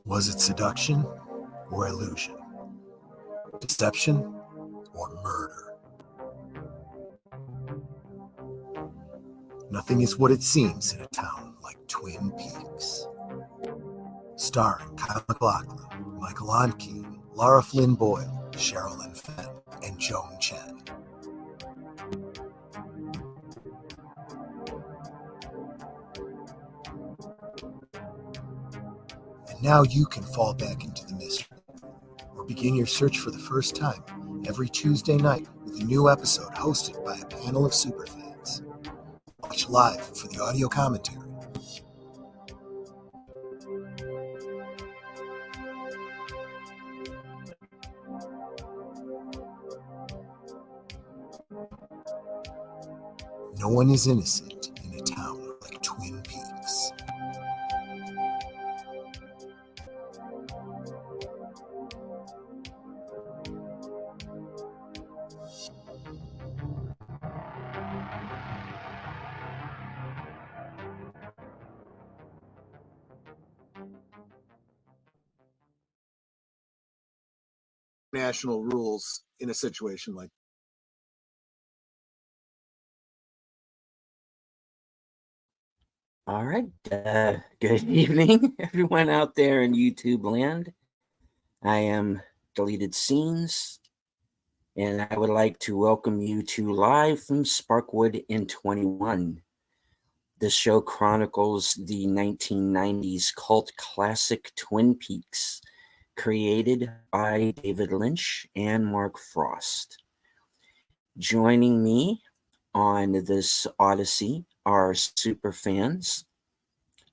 Was it seduction or illusion? Deception or murder? Nothing is what it seems in a town like Twin Peaks. Starring Kyle MacLachlan, Michael Onkeen, Lara Flynn Boyle, Cheryl Lynn Fenn, and Joan Chen. And now you can fall back into the mystery, or begin your search for the first time every Tuesday night with a new episode hosted by a panel of superfans. Watch live for the audio commentary. No one is innocent in a town like Twin Peaks. National rules in a situation like All right. Good evening, everyone out there in YouTube land. I am Deleted Scenes, and I would like to welcome you to Live from Sparkwood in 21. This show chronicles the 1990s cult classic Twin Peaks, created by David Lynch and Mark Frost. Joining me on this odyssey are super fans,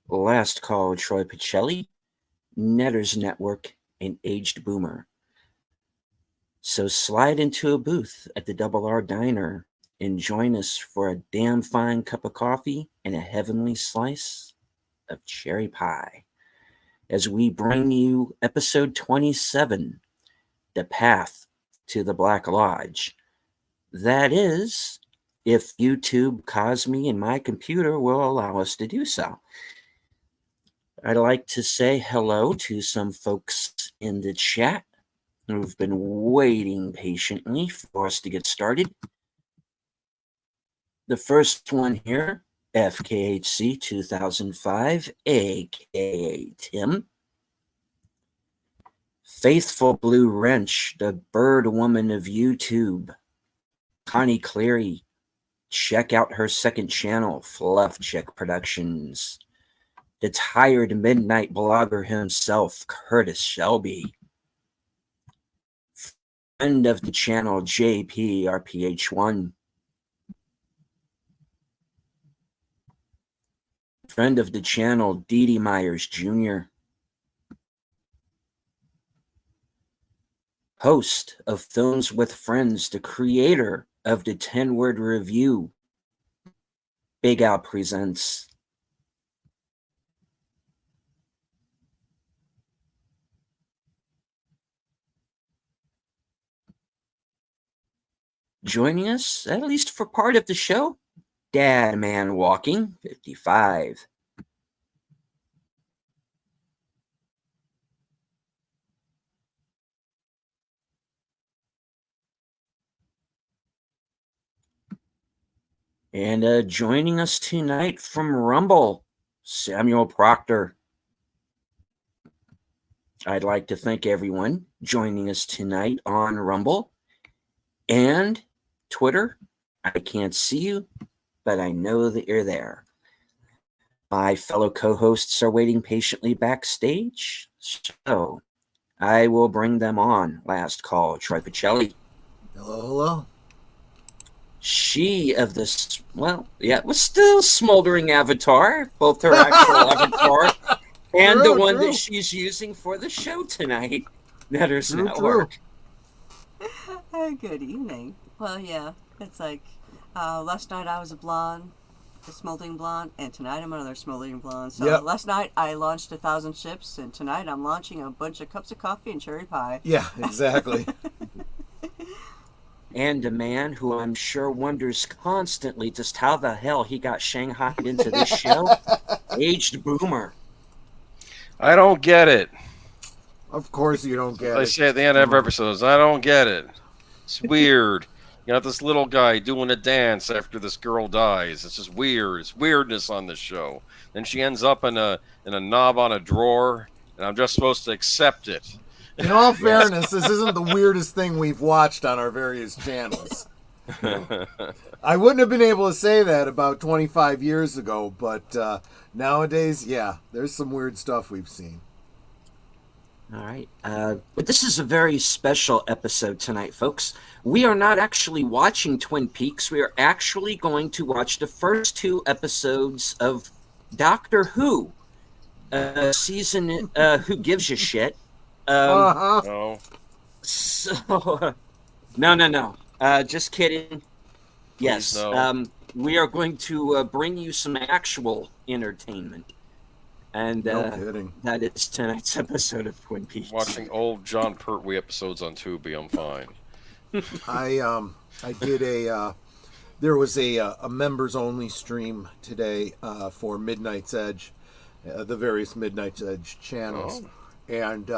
Last Call Troy Pacelli, Netters Network, and Aged Boomer. So slide into a booth at the Double R Diner and join us for a damn fine cup of coffee and a heavenly slice of cherry pie as we bring you episode 27, The Path to the Black Lodge. That is, if YouTube, Cosme, and my computer will allow us to do so. I'd like to say hello to some folks in the chat who've been waiting patiently for us to get started. The first one here, FKHC 2005, aka Tim. Faithful Blue Wrench, the bird woman of YouTube. Connie Cleary, check out her second channel, Fluff Check Productions. The tired midnight blogger himself, Curtis Shelby. Friend of the channel, JPRPH1. Friend of the channel, Dee Myers Jr. Host of Films with Friends, the creator of the 10-word review, Big Al Presents. Joining us, at least for part of the show, Dad Man Walking, 55. And joining us tonight from Rumble, Samuel Proctor. I'd like to thank everyone joining us tonight on Rumble and Twitter. I can't see you, but I know that you're there. My fellow co-hosts are waiting patiently backstage, so I will bring them on. Last call, Troy Pacelli. hello, hello. She of this, was still smoldering avatar, both her actual avatar and the one that she's using for the show tonight, Netters Network. Good evening. Well, yeah, it's like last night I was a blonde, a smoldering blonde, and tonight I'm another smoldering blonde. So last night I launched 1,000 ships, and tonight I'm launching a bunch of cups of coffee and cherry pie. Yeah, exactly. And a man who I'm sure wonders constantly just how the hell he got shanghaied into this show, Aged Boomer. I don't get it. Of course you don't get They it. say at the end of every episode, I don't get it. It's weird. You got this little guy doing a dance after this girl dies. It's just weird. It's weirdness on this show. Then she ends up in a knob on a drawer, and I'm just supposed to accept it. In all fairness, this isn't the weirdest thing we've watched on our various channels. I wouldn't have been able to say that about 25 years ago, but nowadays, yeah, there's some weird stuff we've seen. All right. But this is a very special episode tonight, folks. We are not actually watching Twin Peaks. We are actually going to watch the first 2 episodes of Doctor Who, season Who Gives a Shit. No. So, no. Just kidding. Yes. No. We are going to bring you some actual entertainment. And No kidding. That is tonight's episode of Twin Peaks. Watching old John Pertwee episodes on Tubi, I'm fine. I did there was a members only stream today for Midnight's Edge, the various Midnight's Edge channels, and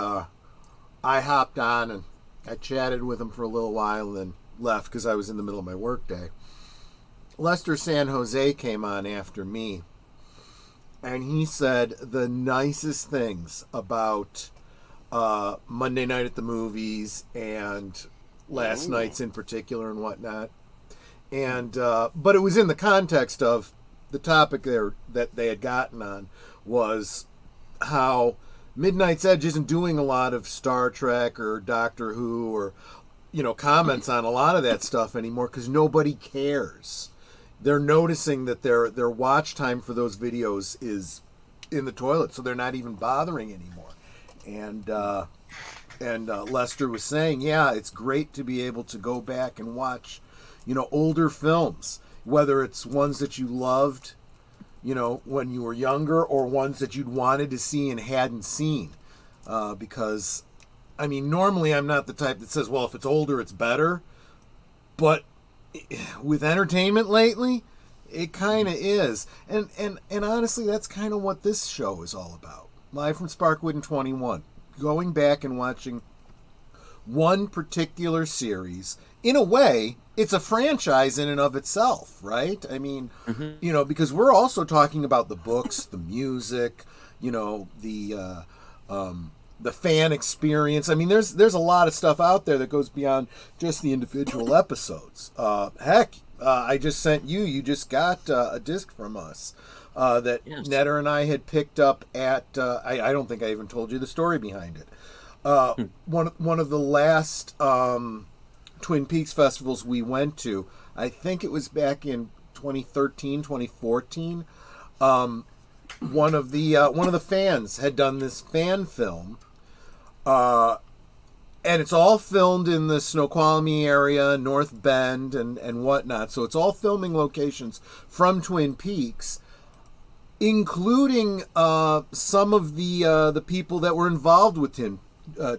I hopped on and I chatted with him for a little while and then left because I was in the middle of my work day. Lester San Jose came on after me, and he said the nicest things about Monday Night at the Movies and last night's in particular and whatnot. And but it was in the context of the topic there that they had gotten on was how Midnight's Edge isn't doing a lot of Star Trek or Doctor Who or comments on a lot of that stuff anymore because nobody cares. They're noticing that their watch time for those videos is in the toilet, so they're not even bothering anymore. And Lester was saying, yeah, it's great to be able to go back and watch, older films, whether it's ones that you loved, when you were younger, or ones that you'd wanted to see and hadn't seen. Because, I mean, normally I'm not the type that says, well, if it's older, it's better. But with entertainment lately, it kind of is. And honestly, that's kind of what this show is all about. Live from Sparkwood in 21. Going back and watching one particular series. In a way, it's a franchise in and of itself, right? I mean, because we're also talking about the books, the music, the fan experience. I mean, there's a lot of stuff out there that goes beyond just the individual episodes. I just sent you just got a disc from us that Netter and I had picked up at, I don't think I even told you the story behind it. One of the last Twin Peaks festivals we went to, I think it was back in 2013, 2014. One of the fans had done this fan film, and it's all filmed in the Snoqualmie area, North Bend, and whatnot. So it's all filming locations from Twin Peaks, including some of the people that were involved with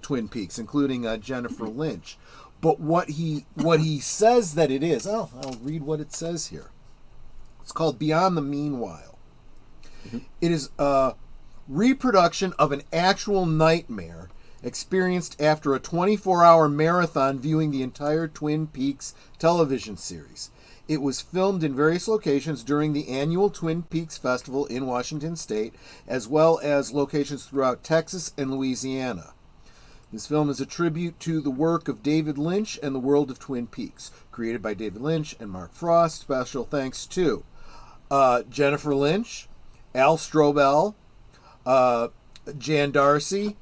Twin Peaks, including Jennifer Lynch. But what he says that it is, I'll read what it says here. It's called Beyond the Meanwhile. It is a reproduction of an actual nightmare experienced after a 24-hour marathon viewing the entire Twin Peaks television series. It was filmed in various locations during the annual Twin Peaks Festival in Washington State, as well as locations throughout Texas and Louisiana. This film is a tribute to the work of David Lynch and the world of Twin Peaks, created by David Lynch and Mark Frost. Special thanks to Jennifer Lynch, Al Strobel, Jan Darcy,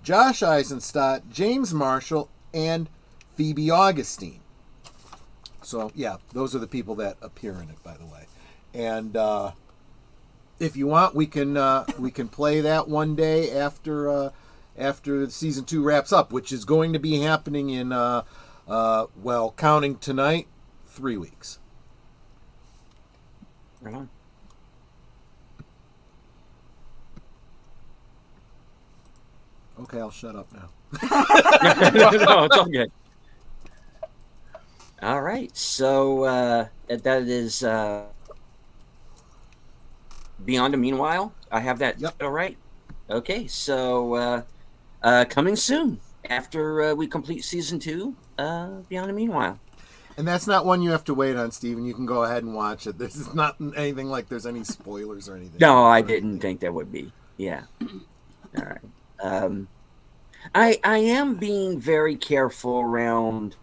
Josh Eisenstadt, James Marshall, and Phoebe Augustine. So, yeah, those are the people that appear in it, by the way. And if you want, we can play that one day after season 2 wraps up, which is going to be happening in counting tonight, 3 weeks. Right on. Okay, I'll shut up now. No, it's all good. All right, so that is Beyond the Meanwhile. I have that all right. Okay, so coming soon after we complete season 2. Beyond the Meanwhile. And that's not one you have to wait on, Steven. You can go ahead and watch it. This is not anything like there's any spoilers or anything. No, I didn't think there would be. Yeah. All right. I am being very careful around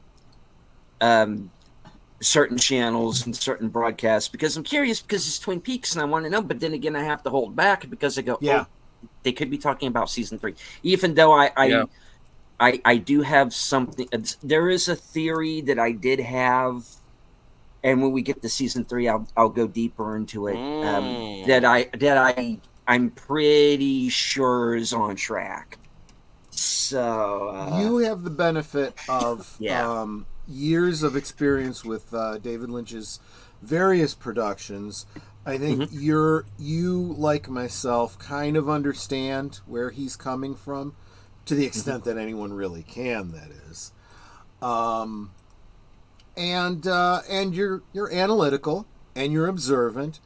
certain channels and certain broadcasts because I'm curious because it's Twin Peaks and I want to know, but then again I have to hold back because I go, yeah, they could be talking about season 3, even though I do have something. There is a theory that I did have, and when we get to season 3, I'll go deeper into it. I'm pretty sure is on track. So you have the benefit of years of experience with David Lynch's various productions. I think you like myself kind of understand where he's coming from. To the extent that anyone really can, that is, and you're analytical and you're observant,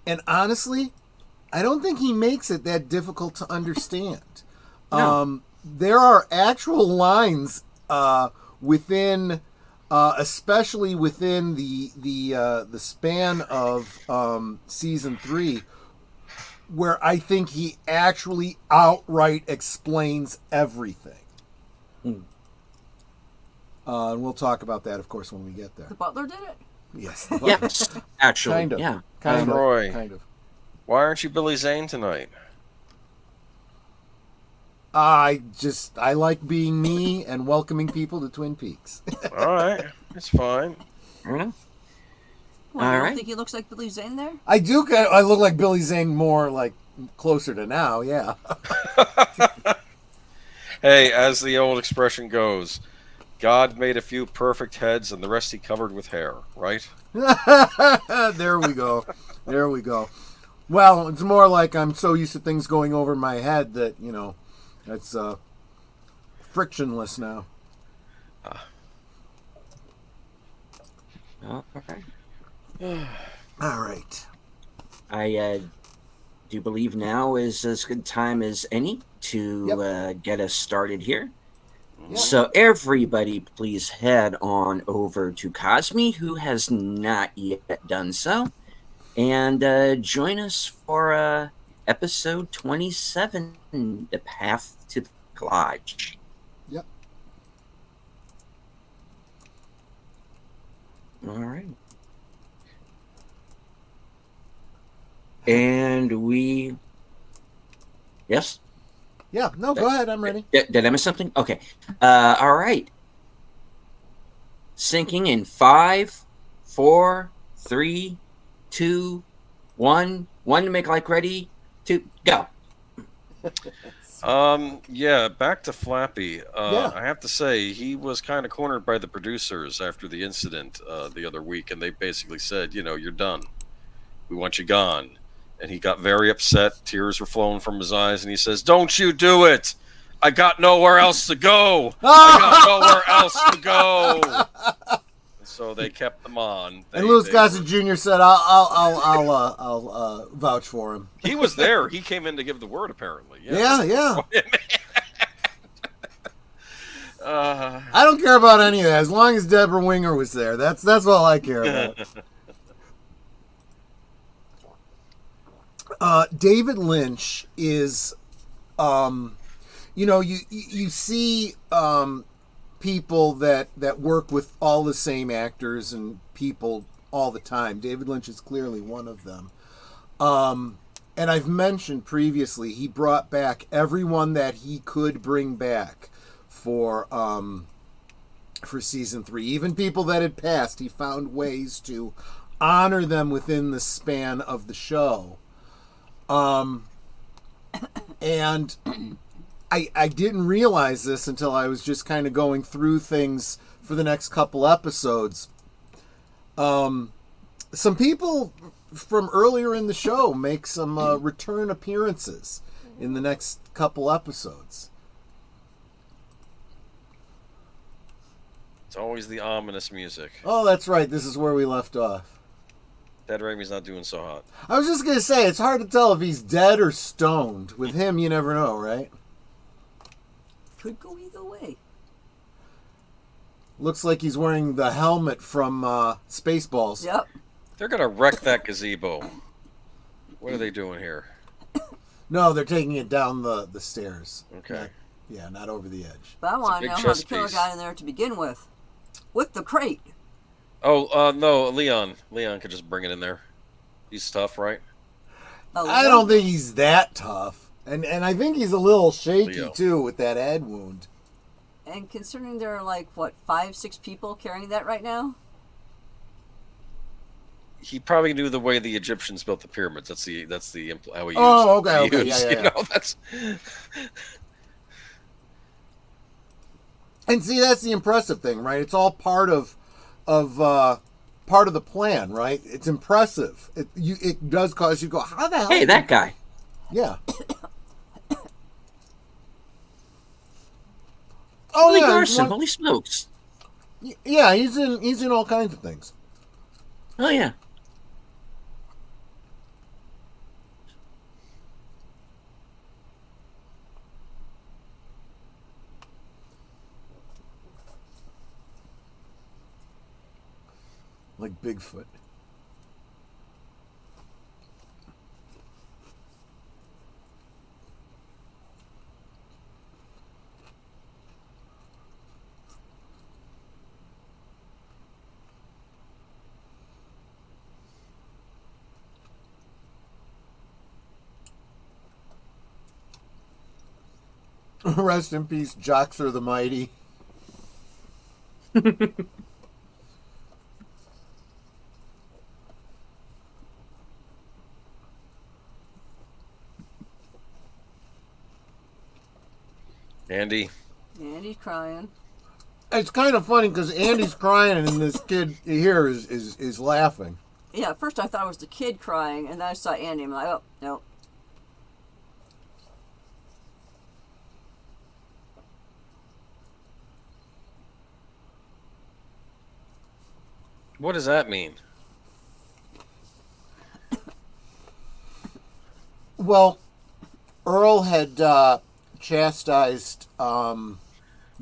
and honestly, I don't think he makes it that difficult to understand. No. There are actual lines within, especially within the span of season 3. Where I think he actually outright explains everything. And we'll talk about that, of course, when we get there. The butler did it? Yes. Yes, actually. Kind of. Yeah. Kind Roy. of. Why aren't you Billy Zane tonight? I like being me and welcoming people to Twin Peaks. All right. It's fine. Well, All you don't right. think he looks like Billy Zane there? I do. I look like Billy Zane more like closer to now, yeah. Hey, as the old expression goes, God made a few perfect heads and the rest he covered with hair, right? There we go. There we go. Well, it's more like I'm so used to things going over my head that, it's frictionless now. Okay. All right. I do believe now is as good time as any to get us started here. Yep. So everybody please head on over to Cosme, who has not yet done so, and join us for episode 27, The Path to the Lodge. Yep. All right. And we... Yes? Yeah, no, go ahead. I'm ready. Did I miss something? Okay. All right. Syncing in 5, 4, 3, 2, 1. 1 to make like ready. 2, go. Back to Flappy. I have to say, he was kind of cornered by the producers after the incident the other week, and they basically said, you're done. We want you gone. And he got very upset. Tears were flowing from his eyes, and he says, "Don't you do it! I got nowhere else to go. I got nowhere else to go." So they kept them on. And Louis Gossett Jr. said, "I'll vouch for him." He was there. He came in to give the word, apparently. Yeah. I don't care about any of that as long as Deborah Winger was there. That's all I care about. David Lynch is, you see people that work with all the same actors and people all the time. David Lynch is clearly one of them. And I've mentioned previously, he brought back everyone that he could bring back for season 3. Even people that had passed, he found ways to honor them within the span of the show. And I didn't realize this until I was just kind of going through things for the next couple episodes. Some people from earlier in the show make some return appearances in the next couple episodes. It's always the ominous music. Oh, that's right. This is where we left off. Ted Raimi's not doing so hot. I was just going to say, it's hard to tell if he's dead or stoned. With him, you never know, right? Could go either way. Looks like he's wearing the helmet from Spaceballs. Yep. They're gonna wreck that gazebo. What are they doing here? No, they're taking it down the stairs. Okay. Yeah, not over the edge. But I want to big know how chess the killer piece. got in there to begin with the crate. Oh, no, Leon. Leon could just bring it in there. He's tough, right? Oh, I don't think he's that tough. And I think he's a little shaky, Leo. too, with that head wound. And considering there are like, what, 5-6 people carrying that right now? He probably knew the way the Egyptians built the pyramids. That's the how he used. Oh, okay, he okay, used, yeah. You know, that's And see, that's the impressive thing, right? It's all part of the plan, right? It's impressive. It does cause you to go, how the hell? Hey, that guy. Yeah. Holy yeah, Garson, holy smokes. yeah, he's in all kinds of things. Oh, yeah. Like Bigfoot. Rest in peace, Joxer the Mighty. Andy. And he's crying. It's kind of funny because Andy's crying and this kid here is laughing. Yeah, at first I thought it was the kid crying, and then I saw Andy. I'm like, oh, no. What does that mean? Well, Earl had chastised Dale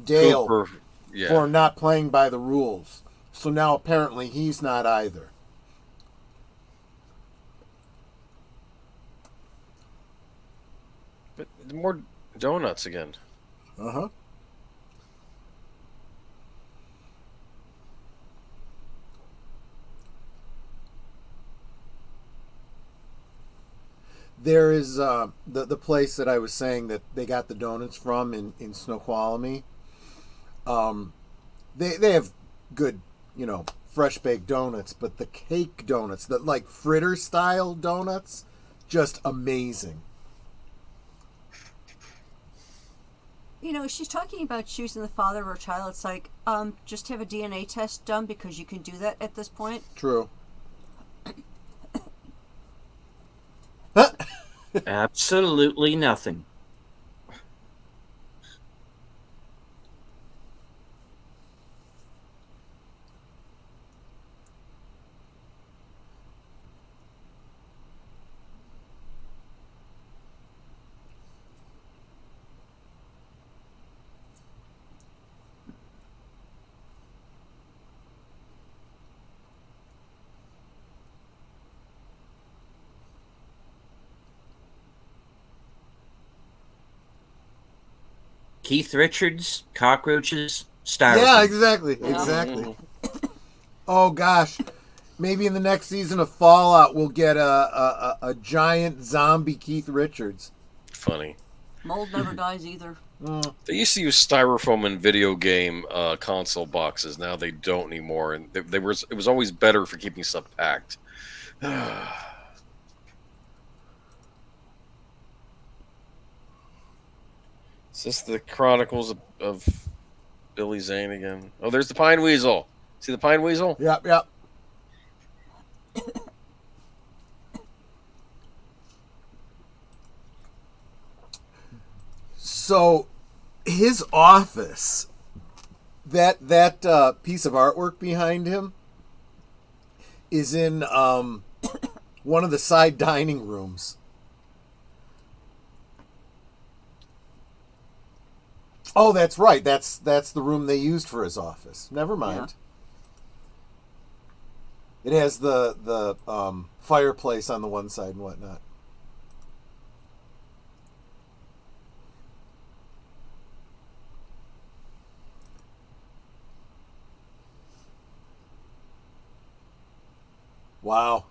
Cooper, yeah. for not playing by the rules. So now apparently he's not either. But more donuts again. Uh-huh. There is the place that I was saying that they got the donuts from in Snoqualmie. They have good, fresh baked donuts, but the cake donuts, the like fritter style donuts, just amazing. She's talking about choosing the father of her child. It's like, just have a DNA test done because you can do that at this point. True. Absolutely nothing. Keith Richards, cockroaches, styrofoam. Yeah, exactly. Oh gosh, maybe in the next season of Fallout we'll get a giant zombie Keith Richards. Funny. Mold never dies either. They used to use styrofoam in video game console boxes. Now they don't anymore, and it was always better for keeping stuff packed. Is this the Chronicles of Billy Zane again? Oh, there's the Pine Weasel. See the Pine Weasel? Yep. So, his office, that piece of artwork behind him, is in one of the side dining rooms. Oh, that's right. That's the room they used for his office. Never mind. It has the fireplace on the one side and whatnot. Wow.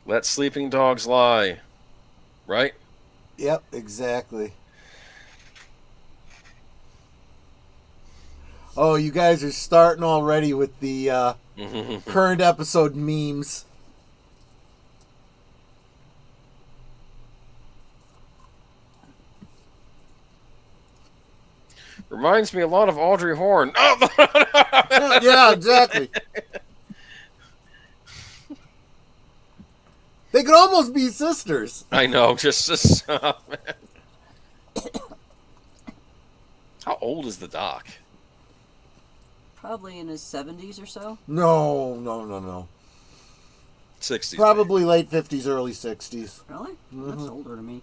Let sleeping dogs lie. Right? Yep, exactly. Oh, you guys are starting already with the current episode memes. Reminds me a lot of Audrey Horne. Oh, Yeah, exactly. They could almost be sisters. I know. Just oh, man. How old is the doc? Probably in his 70s or so. No. 60s. Probably late 50s, early 60s. Really? That's older to me.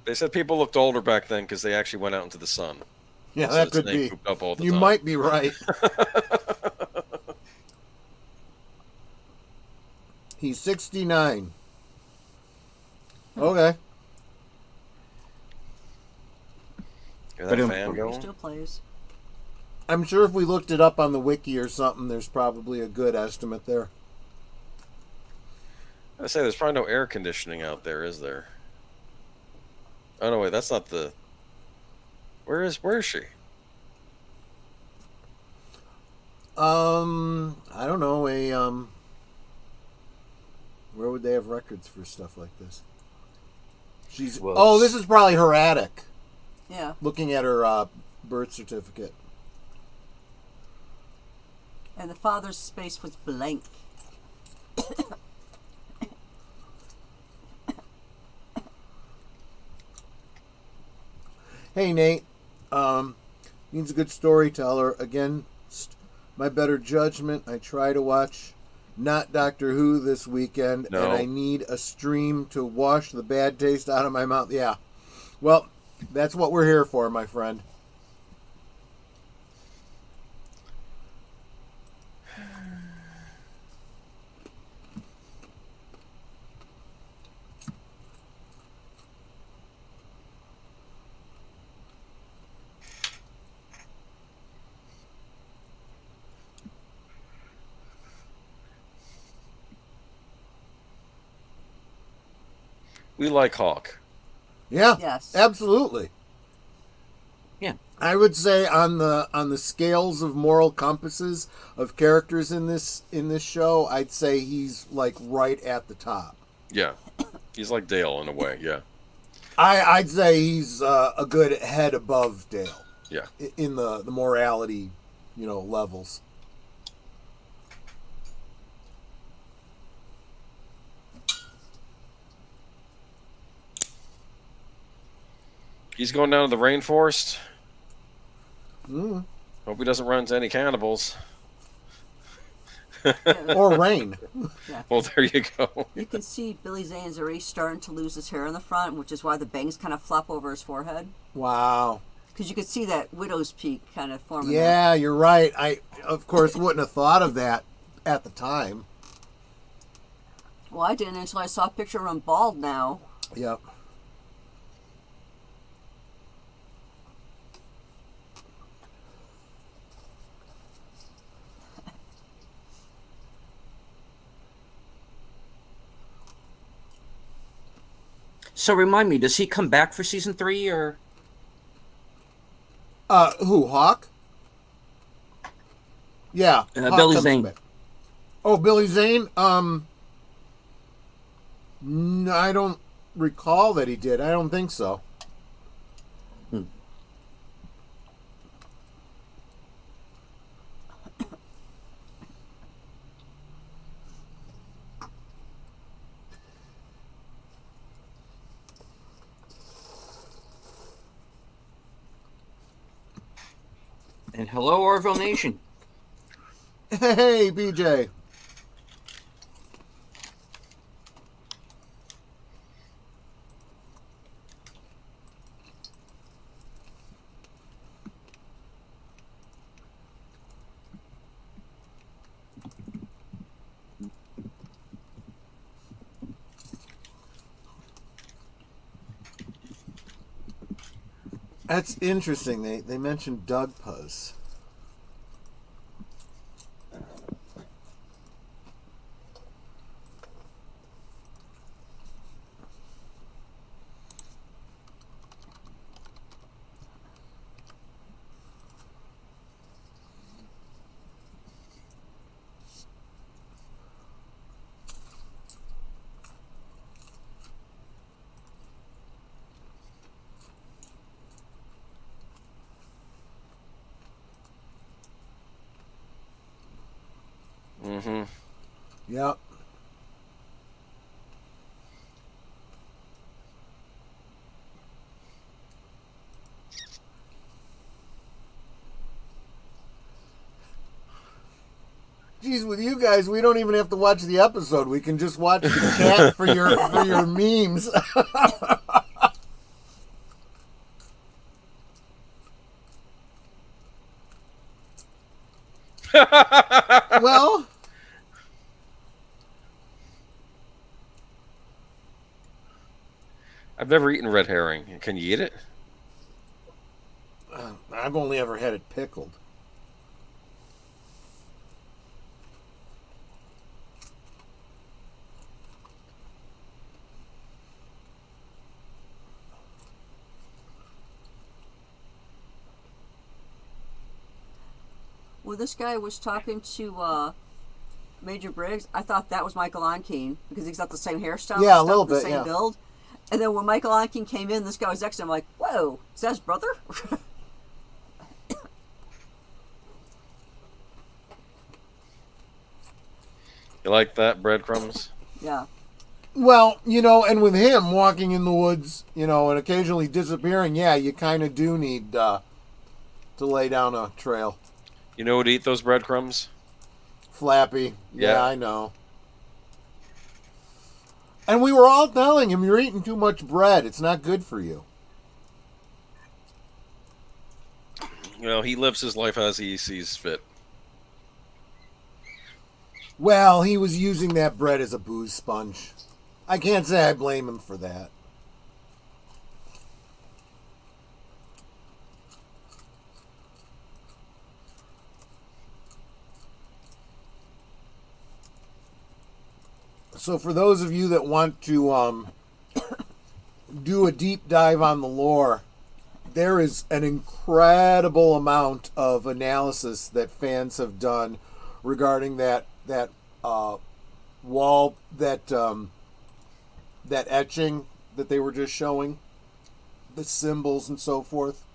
They said people looked older back then because they actually went out into the sun. Yeah, So that the could snake be. pooped up all the You time. might be right. He's 69. Okay. Hear that fan He going? still plays. I'm sure if we looked it up on the wiki or something, there's probably a good estimate there. I say there's probably no air conditioning out there, is there? Oh no, wait, that's not the. Where is she? I don't know, where would they have records for stuff like this? She's Well, Oh, this is probably her attic. Yeah. Looking at her birth certificate. And the father's space was blank. Hey Nate, needs a good storyteller. Against my better judgment, I try to watch not Doctor Who this weekend, No. and I need a stream to wash the bad taste out of my mouth. Yeah, well, that's what we're here for, my friend. We like Hawk. Yeah, Yes. absolutely. Yeah. I would say on the scales of moral compasses of characters in this show, I'd say he's like right at the top. Yeah, he's like Dale in a way. Yeah, I'd say he's a good head above Dale. yeah. In the morality, levels. He's going down to the rainforest. Mm. Hope he doesn't run into any cannibals. Or rain. Well, there you go. You can see Billy Zane's already starting to lose his hair in the front, which is why the bangs kind of flop over his forehead. Wow. Because you could see that widow's peak kind of forming. There. Yeah, you're right. I, of course, wouldn't have thought of that at the time. Well, I didn't until I saw a picture of him bald now. Yep. So remind me, does he come back for season 3 or? Who, Hawk? Yeah. Hawk Billy comes Zane. back. Oh, Billy Zane? I don't recall that he did. I don't think so. And hello, Orville Nation. Hey, BJ. That's interesting. They mentioned Doug Puzz. Mm-hmm. Yep. Geez, with you guys, we don't even have to watch the episode. We can just watch the chat for your memes. Well, I've never eaten red herring. Can you eat it? I've only ever had it pickled. Well, this guy was talking to Major Briggs. I thought that was Michael Onkeen because he's got the same hairstyle, Yeah, a and little the bit, same yeah. build. And then when Michael Onkeen came in, this guy was next to him. Like, whoa, is that his brother? You like that, breadcrumbs? Yeah. Well, and with him walking in the woods, and occasionally disappearing, yeah, you kind of do need to lay down a trail. You know who to eat those breadcrumbs? Flappy. Yeah, Yeah. I know. And we were all telling him, you're eating too much bread. It's not good for you. Well, he lives his life as he sees fit. Well, he was using that bread as a booze sponge. I can't say I blame him for that. So for those of you that want to do a deep dive on the lore, there is an incredible amount of analysis that fans have done regarding that wall, that etching that they were just showing, the symbols and so forth.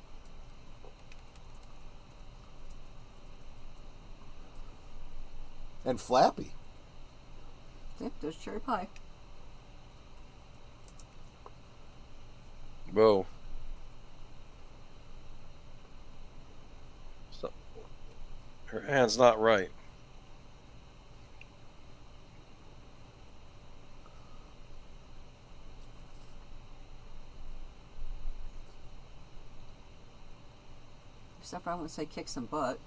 And Flappy. Yep, there's cherry pie. Whoa. So, her hand's not right. Except for I wouldn't say kick some butt.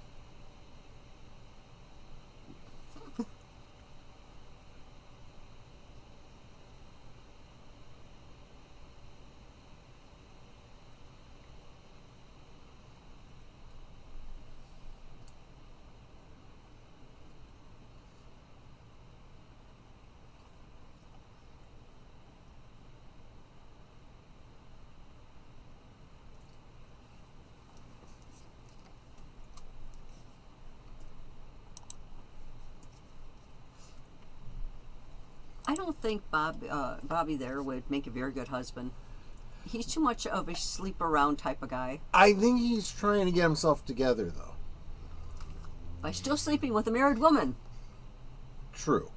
I don't think Bobby there would make a very good husband. He's too much of a sleep around type of guy. I think he's trying to get himself together, though. By still sleeping with a married woman. True.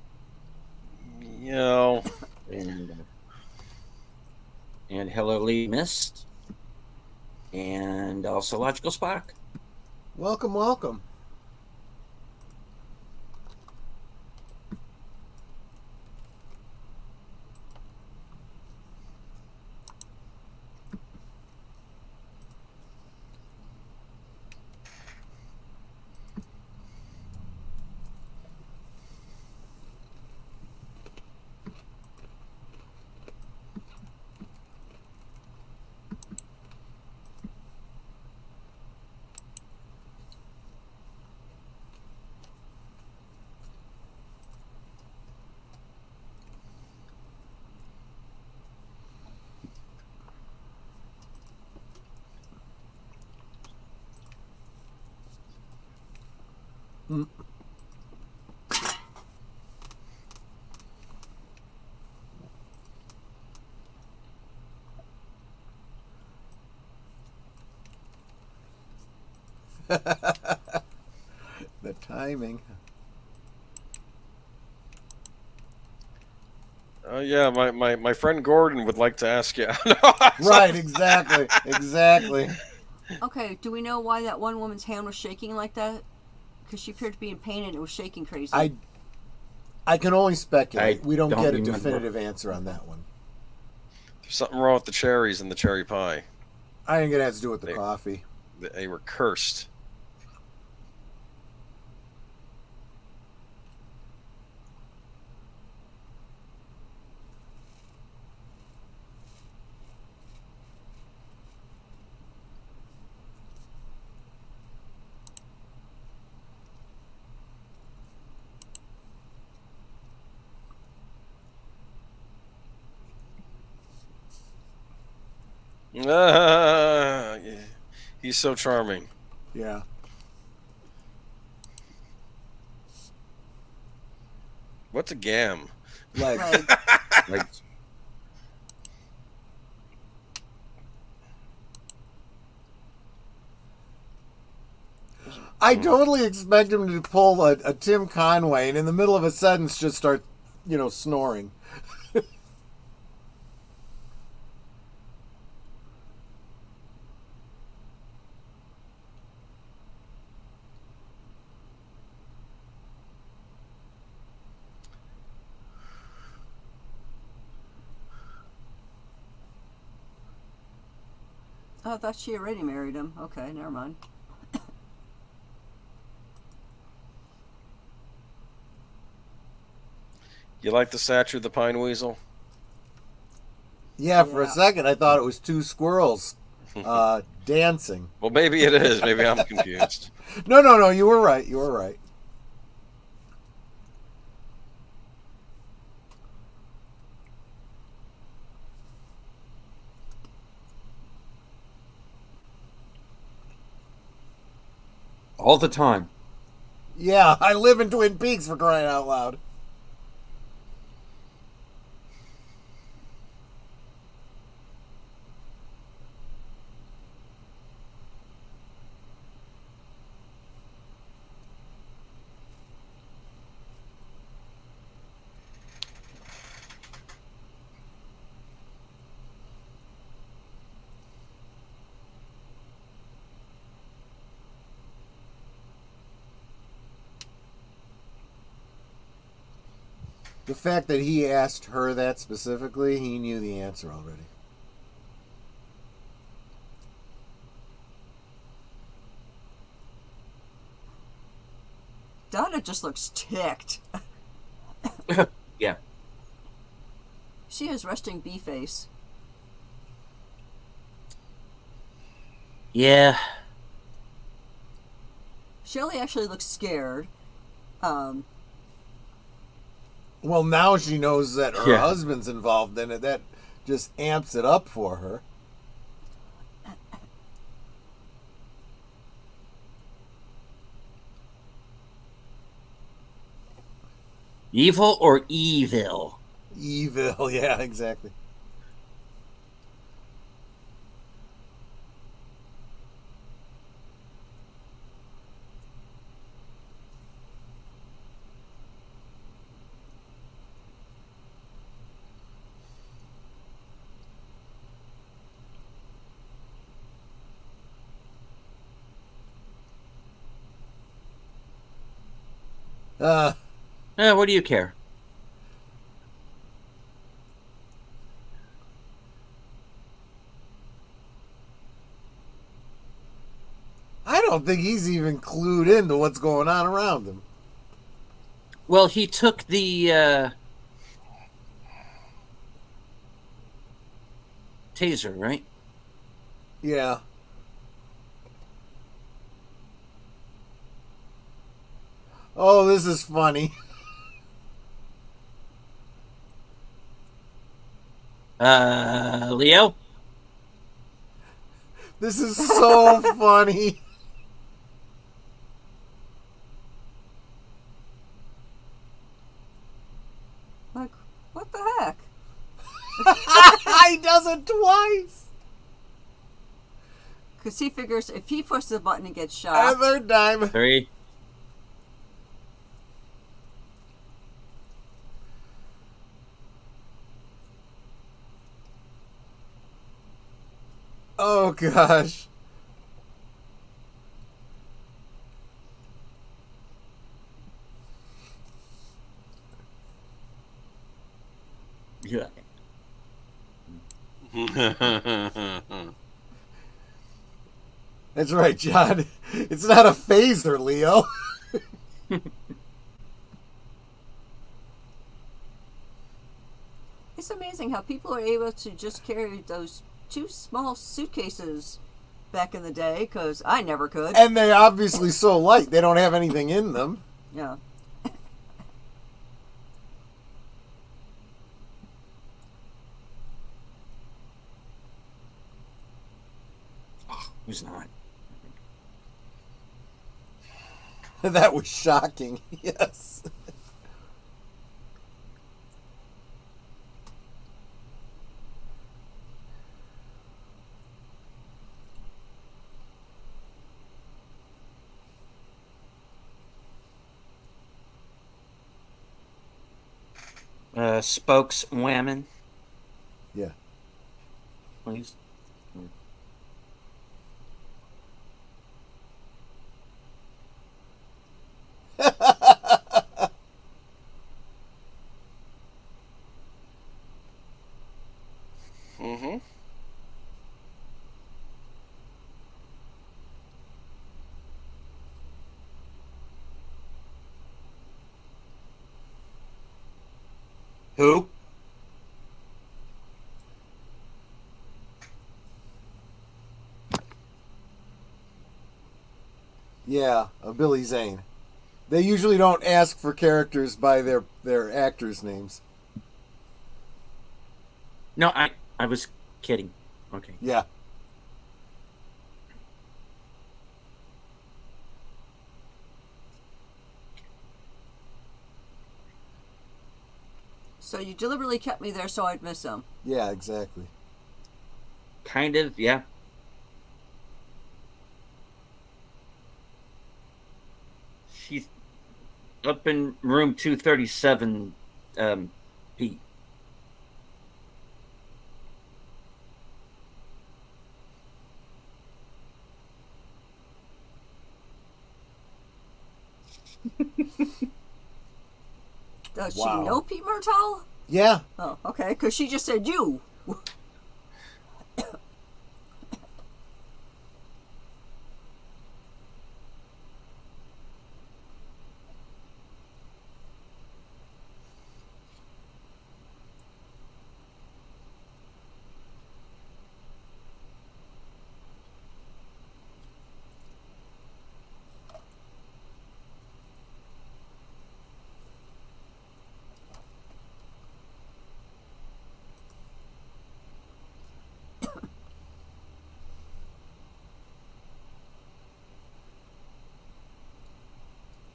You know, And hello, Lee Mist. And also Logical Spock. Welcome, welcome. Mm. The timing. Yeah, my friend Gordon would like to ask you. Right, exactly. Okay, do we know why that one woman's hand was shaking like that? Because she appeared to be in pain and it was shaking crazy. I can only speculate. I We don't don't get a remember. definitive answer on that one. There's something wrong with the cherries in the cherry pie. I think it has to do with the coffee. They were cursed. Yeah. He's so charming. Yeah. What's a gam? Legs. Like, I totally expect him to pull a Tim Conway and in the middle of a sentence just start, snoring. oh, I thought she already married him. Okay, never mind. You like the statue of the pine weasel? Yeah, for a Yeah. second I thought it was two squirrels dancing. Well, maybe it is. Maybe I'm confused. No, you were right. All the time. Yeah, I live in Twin Peaks, for crying out loud. The fact that he asked her that specifically, he knew the answer already. Donna just looks ticked. Yeah. She has resting bee face. Yeah. Shelley actually looks scared. Well, now she knows that her Yeah. husband's involved in it. That just amps it up for her. Evil or evil? Evil, yeah, exactly. What do you care? I don't think he's even clued into what's going on around him. Well, he took the taser, right? Yeah. Oh, this is funny. Leo? This is so funny. the heck? He does it twice. Because he figures if he pushes the button and gets shot. And third time. 3. Oh, gosh. Yeah. That's right, John. It's not a phaser, Leo. It's amazing how people are able to just carry those 2 small suitcases back in the day, because I never could. And they obviously so light. They don't have anything in them. Yeah. Who's not? That was shocking. Yes. Spokeswoman, Yeah. please. Mm-hmm. Who? Yeah, Billy Zane. They usually don't ask for characters by their actors' names. No, I was kidding. Okay. Yeah. So you deliberately kept me there so I'd miss him. Yeah, exactly. Kind of, yeah. She's up in room 237, Pete. Does Wow. she know Pete Martell? Yeah. Oh, okay, because she just said you.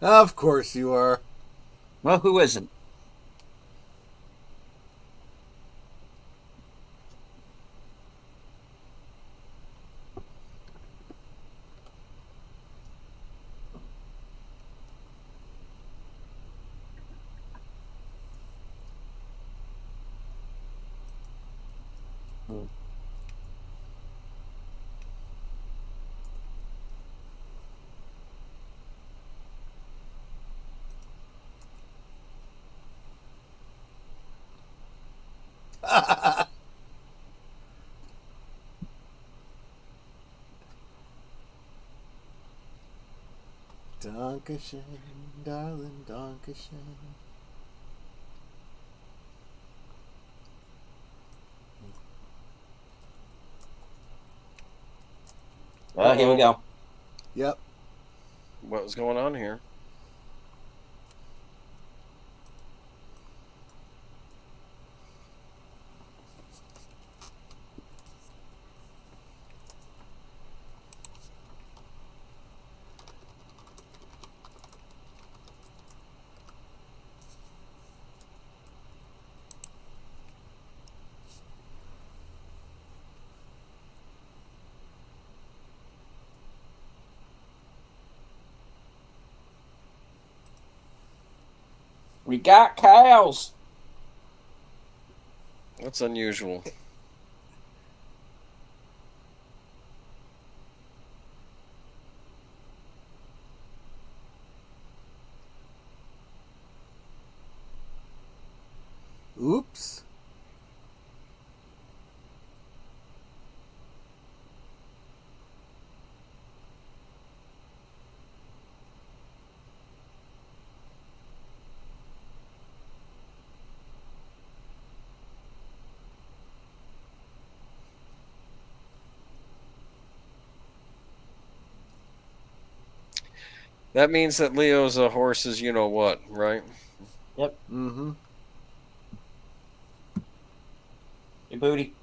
Of course you are. Well, who isn't? Dankeschön, darling, Dankeschön. Well, here we go. Yep. What was going on here? We got cows. That's unusual. Oops. That means that Leo's a horse's you know what, right? Yep. Mm-hmm. Hey, booty.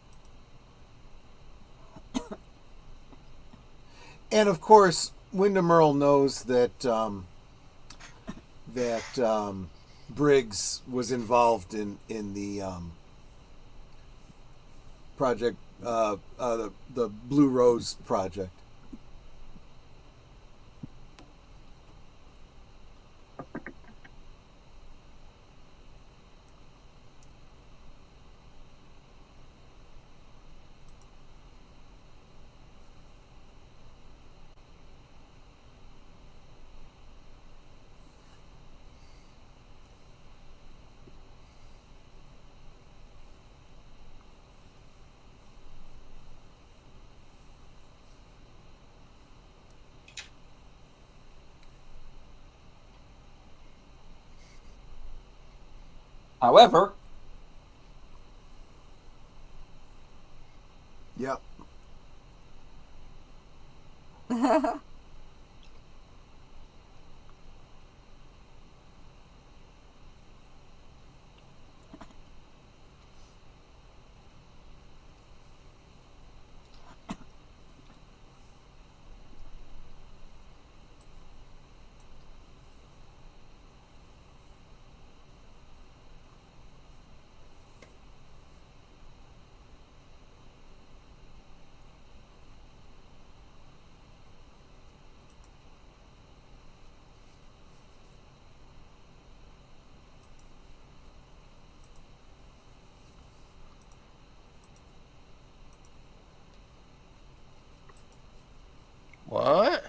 And of course, Wyndham Earl knows that Briggs was involved in the project, the Blue Rose project. However, Yep. What?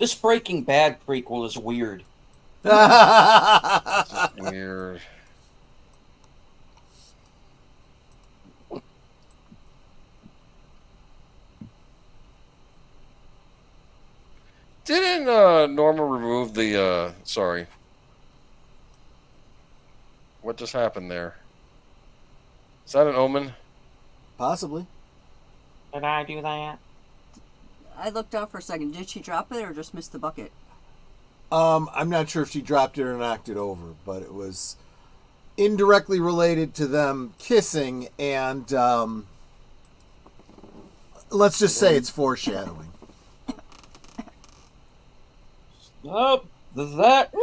this Breaking Bad prequel is weird. Weird. Didn't Norma remove the sorry. What just happened there? Is that an omen? Possibly. Did I do that? I looked out for a second. Did she drop it or just miss the bucket? I'm not sure if she dropped it or knocked it over, but it was indirectly related to them kissing, and let's just say it's foreshadowing. Oh, that.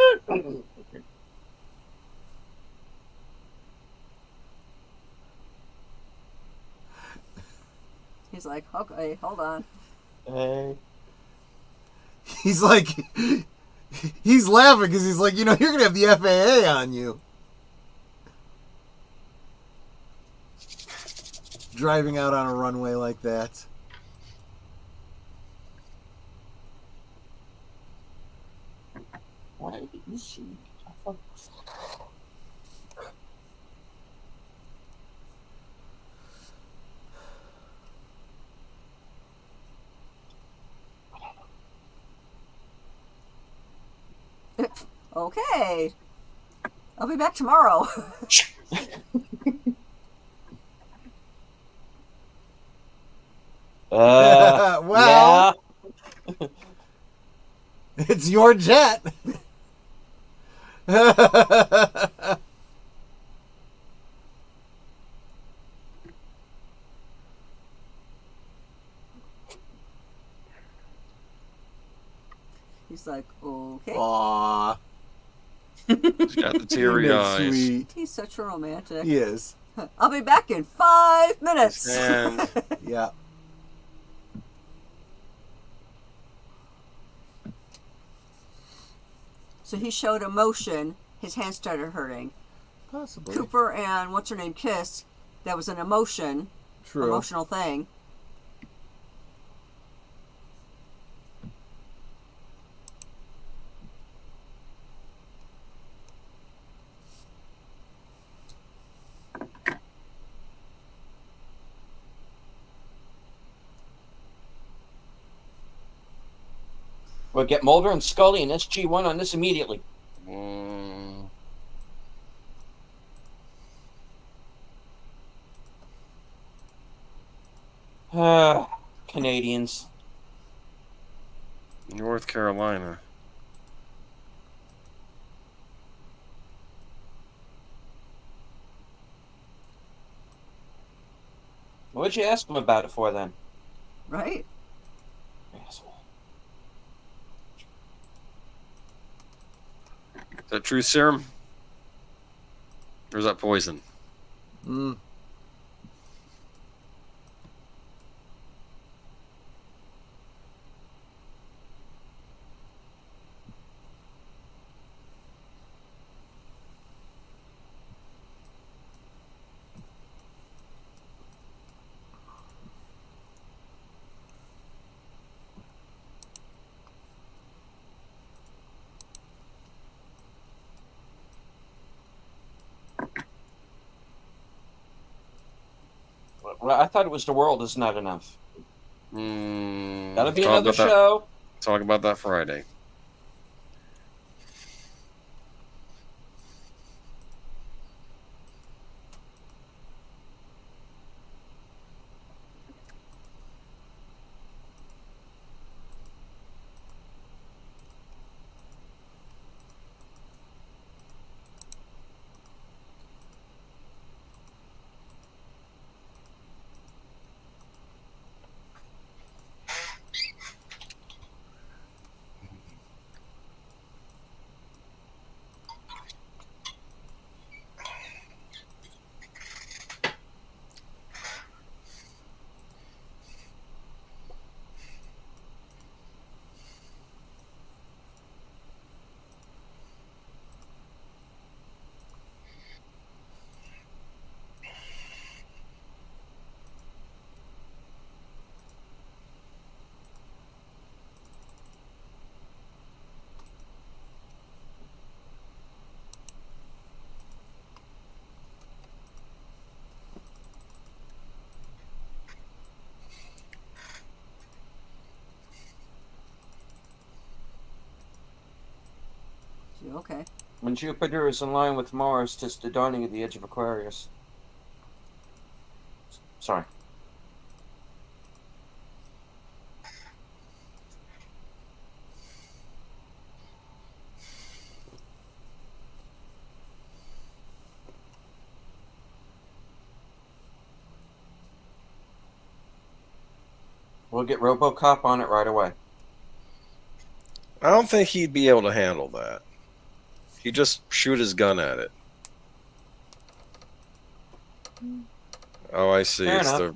He's like, okay, hold on. Hey. He's like, he's laughing because he's like, you're going to have the FAA on you. Driving out on a runway like that. Why is she? Okay. I'll be back tomorrow. Well, yeah. It's your jet. He's like, okay. Aww. He's got the teary eyes. Sweet. He's such a romantic. He is. I'll be back in 5 minutes. And Yeah. So he showed emotion. His hand started hurting. Possibly. Cooper and what's her name kiss. That was an emotional thing. We'll get Mulder and Scully and SG-1 on this immediately. Canadians. North Carolina. What'd you ask them about it for then? Right? Asshole. Is that truth serum? Or is that poison? Well, I thought it was The World Is Not Enough. That'll be Talk another about that- show. Talk about that Friday. Okay. When Jupiter is in line with Mars, 'tis the dawning of the age of Aquarius. Sorry. We'll get RoboCop on it right away. I don't think he'd be able to handle that. He'd just shoot his gun at it. Oh, I see. Fair It's enough. the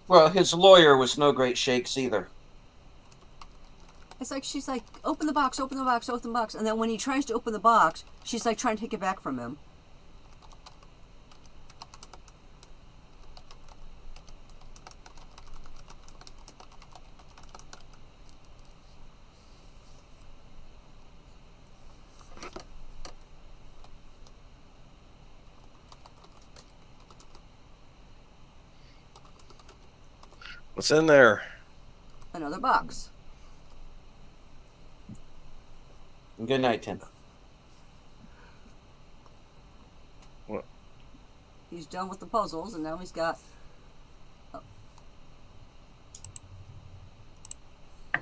Well, his lawyer was no great shakes either. It's like she's like, open the box, open the box, open the box. And then when he tries to open the box, she's like trying to take it back from him. what's in there? Another box. Good night, Tim. What? He's done with the puzzles, and now he's got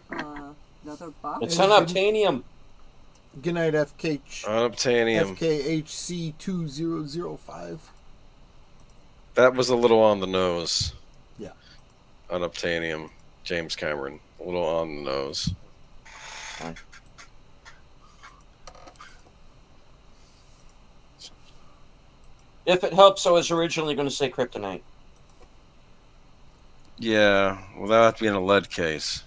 another box. It's unobtainium. Good night, FKH. Unobtainium. FKHC 2005. That was a little on the nose. Yeah. Unobtainium, James Cameron. A little on the nose. If it helps, I was originally going to say kryptonite. Yeah, well, that would have to be in a lead case.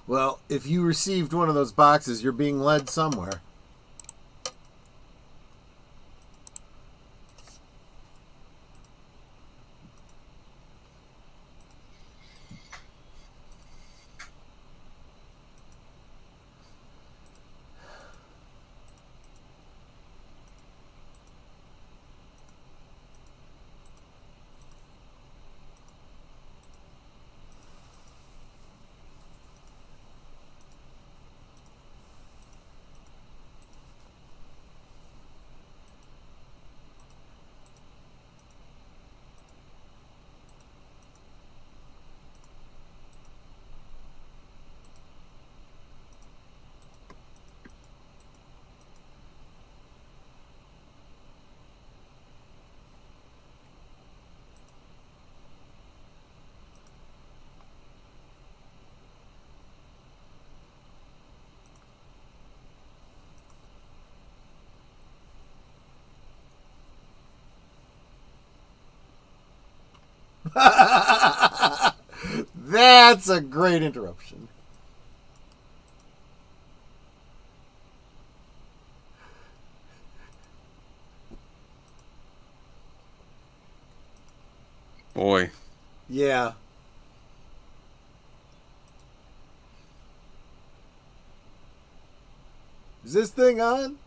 Well, if you received one of those boxes, you're being led somewhere. That's a great interruption. Boy. Yeah. Is this thing on?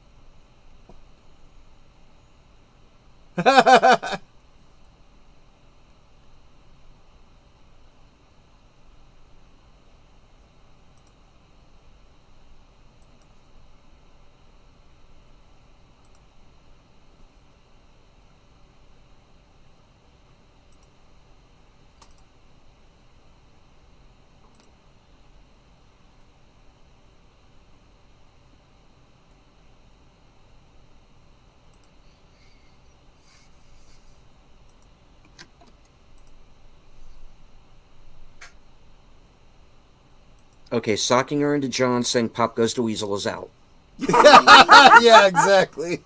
Okay, socking her into John, saying Pop Goes to Weasel is out. Yeah, exactly.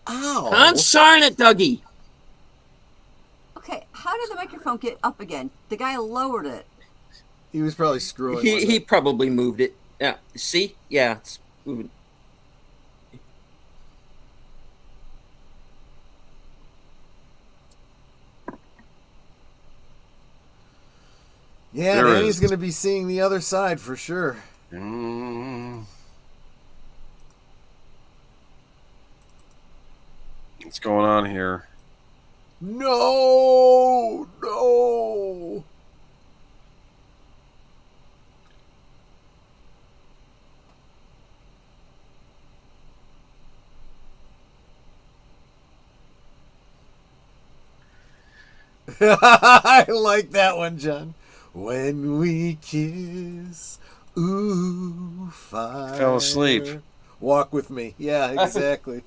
Ow. Consarn it, Dougie! Okay, how did the microphone get up again? The guy lowered it. He was probably screwing with He it. probably moved it. Yeah, see? Yeah, it's moving. Yeah, There Danny's is. going to be seeing the other side for sure. What's going on here? No! No! I like that one, John. When we kiss, ooh, fire. Fell asleep. Walk with me. Yeah, exactly.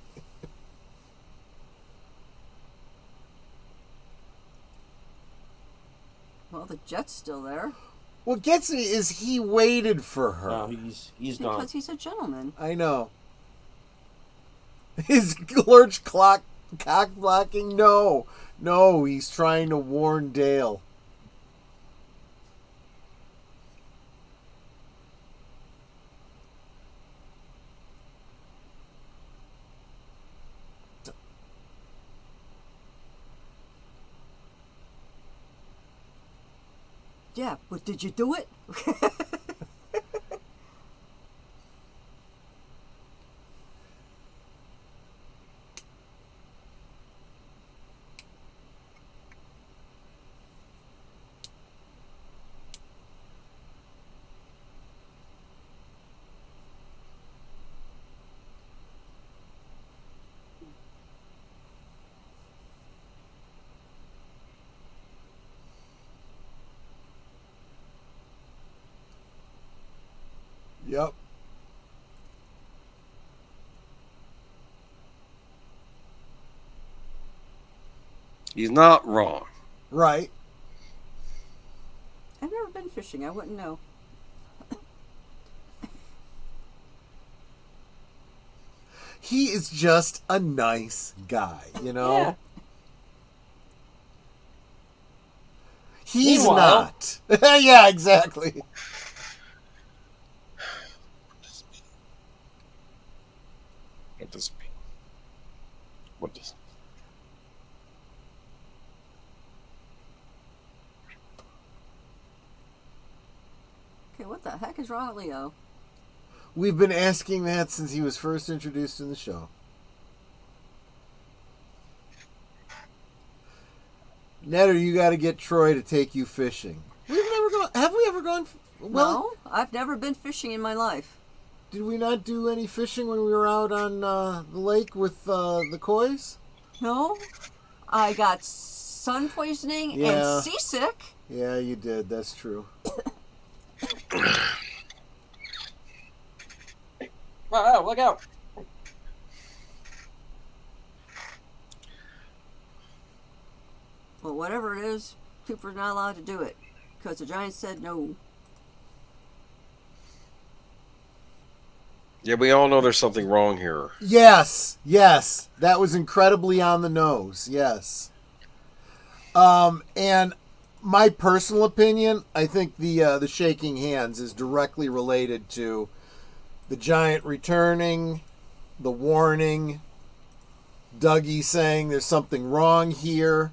Well, the jet's still there. What gets me is he waited for her. No, he's gone. Because he's a gentleman. I know. His lurch clock cock blocking? No. No, he's trying to warn Dale. Yeah, but did you do it? Yep. He's not wrong. Right. I've never been fishing. I wouldn't know. He is just a nice guy, you know? Yeah. He's Meanwhile- not. Yeah, exactly. What does it mean? What does? Okay, what the heck is wrong with Leo? We've been asking that since he was first introduced in the show. Netter, you got to get Troy to take you fishing. We've never gone. Have we ever gone? Well, No, I've never been fishing in my life. did we not do any fishing when we were out on the lake with the kois? No, I got sun poisoning Yeah. and seasick. Yeah, you did. That's true. Oh, look out. Well, whatever it is, people are not allowed to do it because the giant said no. Yeah, we all know there's something wrong here. Yes, yes, that was incredibly on the nose. Yes. And my personal opinion, I think the shaking hands is directly related to the giant returning, the warning, Dougie saying there's something wrong here.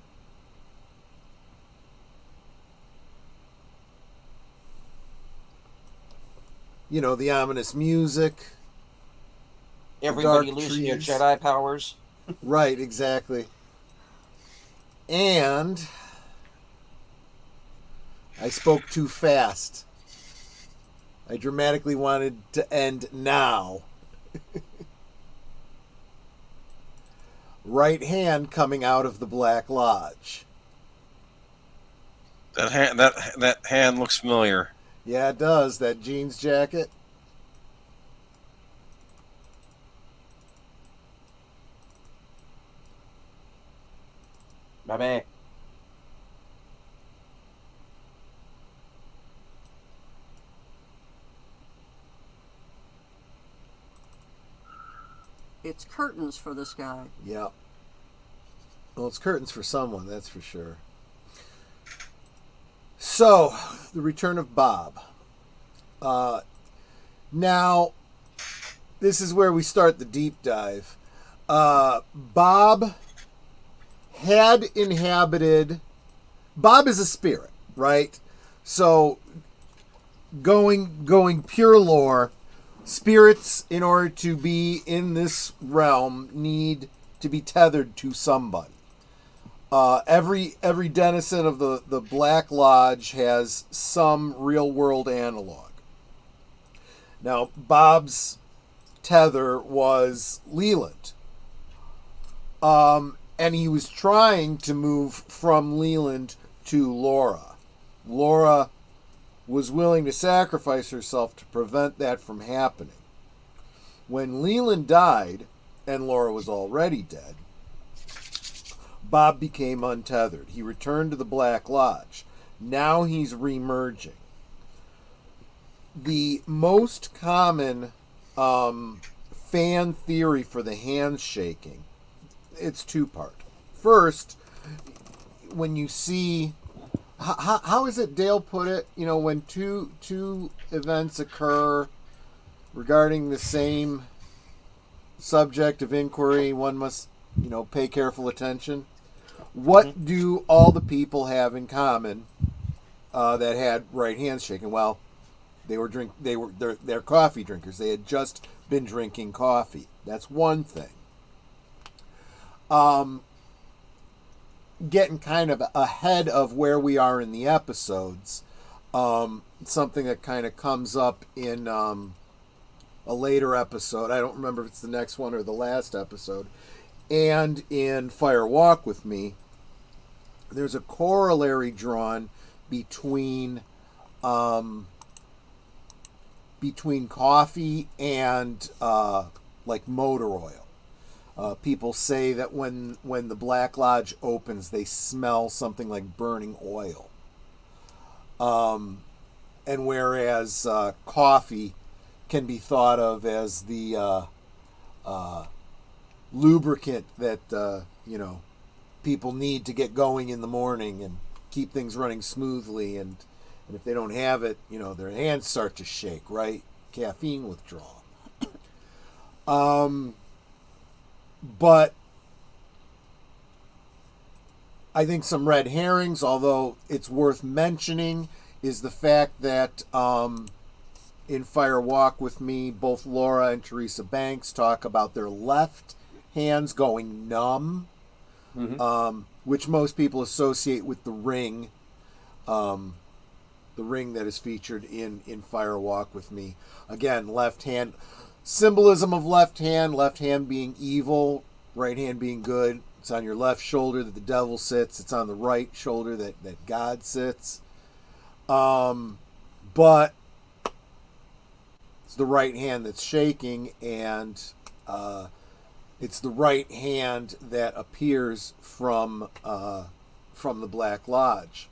You know, the ominous music. Everybody Dark losing your trees. Jedi powers. Right, exactly. And I spoke too fast. I dramatically wanted to end now. Right hand coming out of the Black Lodge. That hand looks familiar. Yeah, it does. That jeans jacket. Bye-bye. It's curtains for this guy. Yeah. Well, it's curtains for someone, that's for sure. So, the return of Bob. Now, this is where we start the deep dive. Bob had inhabited. Bob is a spirit, right? So, going pure lore, spirits, in order to be in this realm, need to be tethered to somebody. Every denizen of the Black Lodge has some real world analog. Now, Bob's tether was Leland. And he was trying to move from Leland to Laura. Laura was willing to sacrifice herself to prevent that from happening. When Leland died, and Laura was already dead, Bob became untethered. He returned to the Black Lodge. Now he's remerging. The most common fan theory for the handshaking, it's two-part. First, when you see... How is it Dale put it? You know, when two events occur regarding the same subject of inquiry, one must, pay careful attention. What do all the people have in common that had right hands shaken? Well, they're coffee drinkers. They had just been drinking coffee. That's one thing. Getting kind of ahead of where we are in the episodes, something that kind of comes up in a later episode. I don't remember if it's the next one or the last episode. And in Fire Walk With Me, there's a corollary drawn between between coffee and like motor oil. People say that when the Black Lodge opens, they smell something like burning oil. And whereas coffee can be thought of as the lubricant that people need to get going in the morning and keep things running smoothly, and if they don't have it, their hands start to shake, right? Caffeine withdrawal. But I think some red herrings, although it's worth mentioning, is the fact that in Fire Walk with Me, both Laura and Teresa Banks talk about their left hands going numb, which most people associate with the ring that is featured in Fire Walk with Me. Again, left hand, symbolism of left hand being evil, right hand being good. It's on your left shoulder that the devil sits. It's on the right shoulder that God sits. But it's the right hand that's shaking, and it's the right hand that appears from the Black Lodge.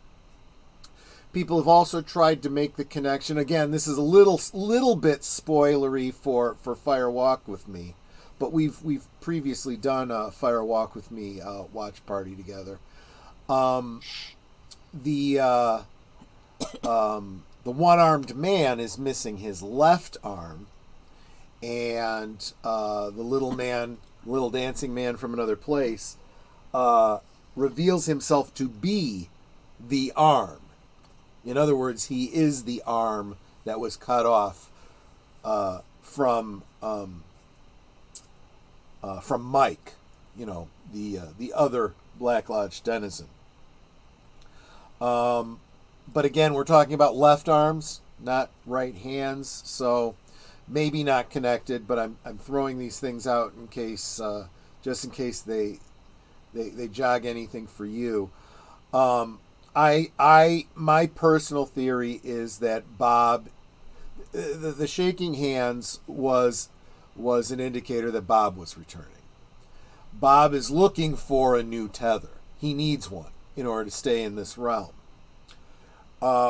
People have also tried to make the connection. Again, this is a little bit spoilery for Fire Walk with Me, but we've previously done a Fire Walk with Me watch party together. The one-armed man is missing his left arm, and the little dancing man from another place reveals himself to be the arm. In other words, he is the arm that was cut off from Mike, the other Black Lodge denizen. But again, we're talking about left arms, not right hands, so maybe not connected. But I'm throwing these things out in case, just in case they jog anything for you. My personal theory is that Bob, the shaking hands was an indicator that Bob was returning. Bob is looking for a new tether. He needs one in order to stay in this realm.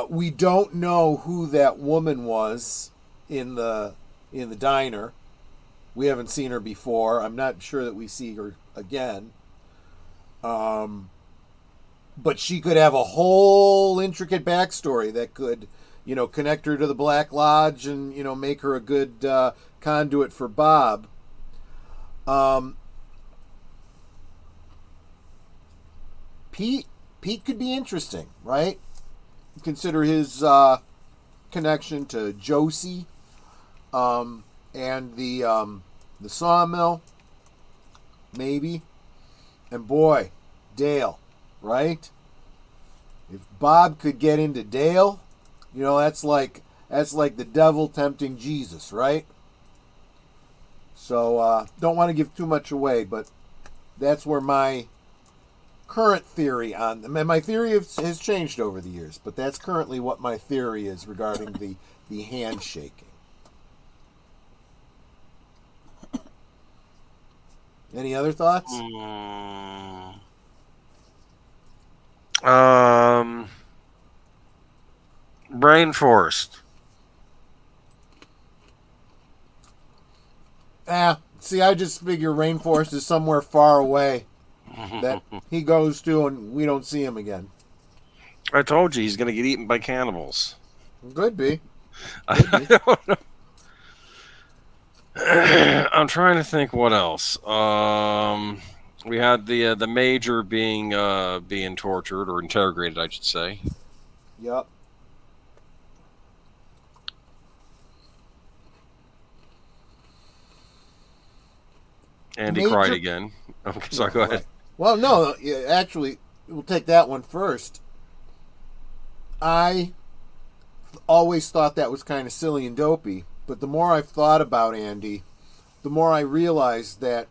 We don't know who that woman was in the diner. We haven't seen her before. I'm not sure that we see her again. But she could have a whole intricate backstory that could, connect her to the Black Lodge and, make her a good conduit for Bob. Pete could be interesting, right? Consider his connection to Josie and the sawmill, maybe. And boy, Dale. Right? If Bob could get into Dale, that's like the devil tempting Jesus, right? So don't want to give too much away, but that's where my current theory on them, and my theory has changed over the years, but that's currently what my theory is regarding the handshaking. Any other thoughts? Rainforest. See, I just figure Rainforest is somewhere far away that he goes to and we don't see him again. I told you he's going to get eaten by cannibals. Could be. I don't know. I'm trying to think what else. We had the major being tortured or interrogated, I should say. Yep. Andy cried again. Okay, sorry, go ahead. Well, no, actually, we'll take that one first. I always thought that was kind of silly and dopey, but the more I've thought about Andy, the more I realize that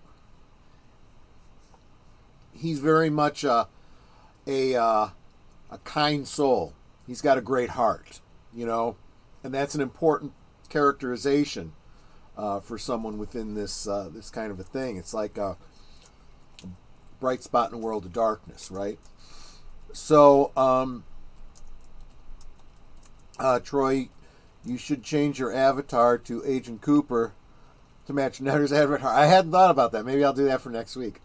he's very much a kind soul. He's got a great heart, and that's an important characterization for someone within this this kind of a thing. It's like a bright spot in a world of darkness, right? So, Troy, you should change your avatar to Agent Cooper to match Netter's avatar. I hadn't thought about that. Maybe I'll do that for next week.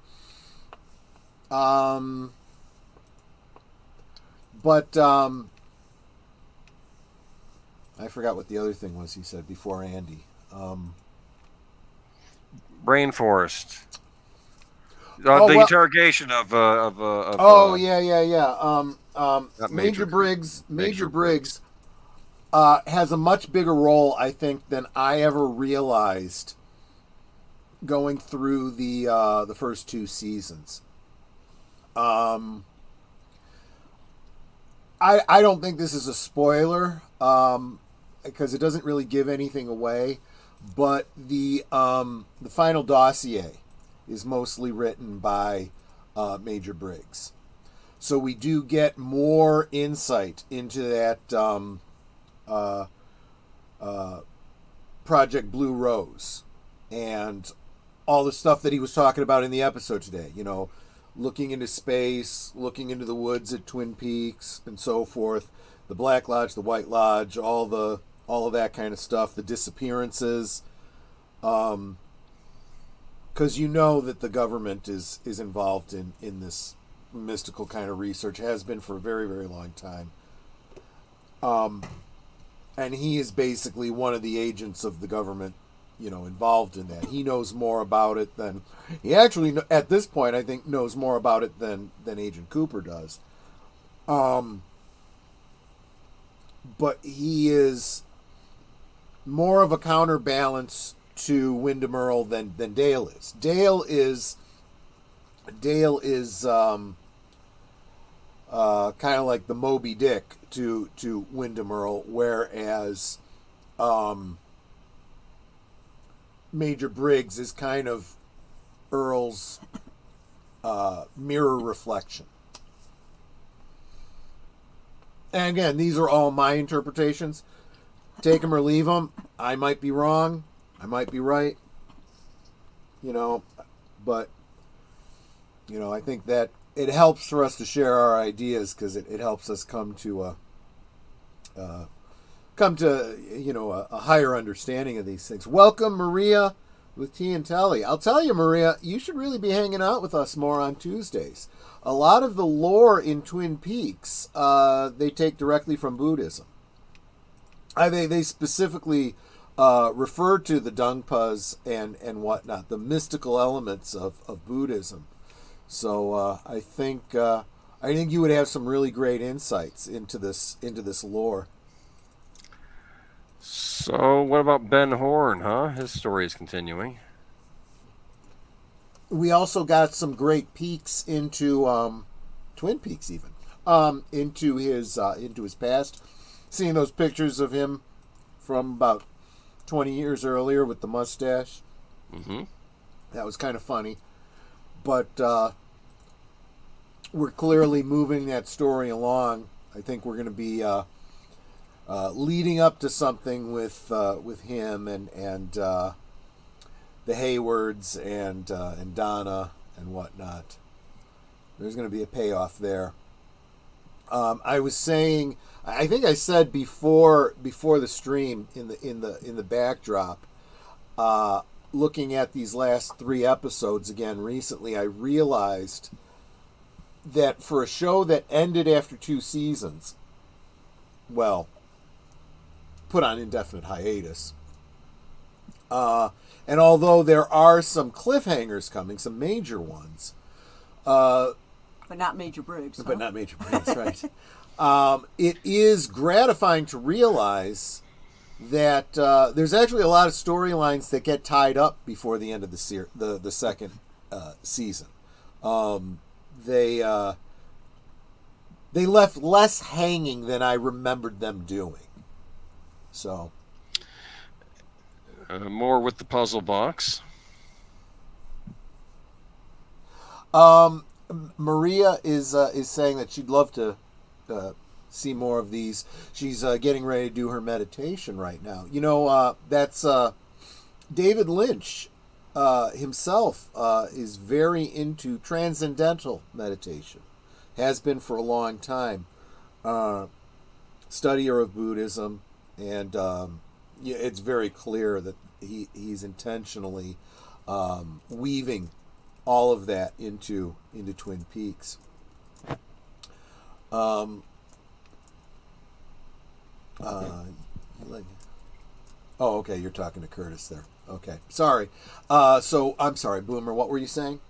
But I forgot what the other thing was he said before Andy. Rainforest. Oh, The well- interrogation of yeah. Not Major Briggs. Major Briggs has a much bigger role, I think, than I ever realized going through the first two seasons. I don't think this is a spoiler because it doesn't really give anything away, but the final dossier is mostly written by Major Briggs. So we do get more insight into that Project Blue Rose and all the stuff that he was talking about in the episode today. You know, looking into space, looking into the woods at Twin Peaks, and so forth. The Black Lodge, the White Lodge, all of that kind of stuff. The disappearances. Because you know that the government is involved in this mystical kind of research, has been for a very, very long time. And he is basically one of the agents of the government, you know, involved in that. He knows more about it than... He actually, at this point, I think, knows more about it than Agent Cooper does. But he is more of a counterbalance to Wyndham Earle than Dale is. Dale is kind of like the Moby Dick to Wyndham Earle, whereas Major Briggs is kind of Earl's mirror reflection. And again, these are all my interpretations. Take them or leave them. I might be wrong. I might be right, you know, but, you know, I think that it helps for us to share our ideas because it helps us come to a higher understanding of these things. Welcome, Maria, with Tea and Telly. I'll tell you, Maria, you should really be hanging out with us more on Tuesdays. A lot of the lore in Twin Peaks, they take directly from Buddhism. They specifically... refer to the Dungpas and whatnot, the mystical elements of Buddhism. So I think you would have some really great insights into this lore. So what about Ben Horn, huh? His story is continuing. We also got some great peeks into Twin Peaks, even into his past. Seeing those pictures of him from about 20 years earlier with the mustache. Mm-hmm. That was kind of funny. But we're clearly moving that story along. I think we're going to be leading up to something with him and the Haywards and Donna and whatnot. There's going to be a payoff there. I was saying, I think I said before the stream in the backdrop, looking at these last 3 episodes again recently, I realized that for a show that ended after 2 seasons, well, put on indefinite hiatus, and although there are some cliffhangers coming, some major ones, but not Major Briggs. But not Major Briggs, right? It is gratifying to realize that there's actually a lot of storylines that get tied up before the end of the second season. They left less hanging than I remembered them doing. So More with the puzzle box. Maria is saying that she'd love to see more of these. She's getting ready to do her meditation right now. That's David Lynch himself is very into transcendental meditation. Has been for a long time. Studier of Buddhism, and it's very clear that he's intentionally weaving all of that into Twin Peaks. Okay, you're talking to Curtis there. Okay, sorry. So I'm sorry, Boomer. What were you saying?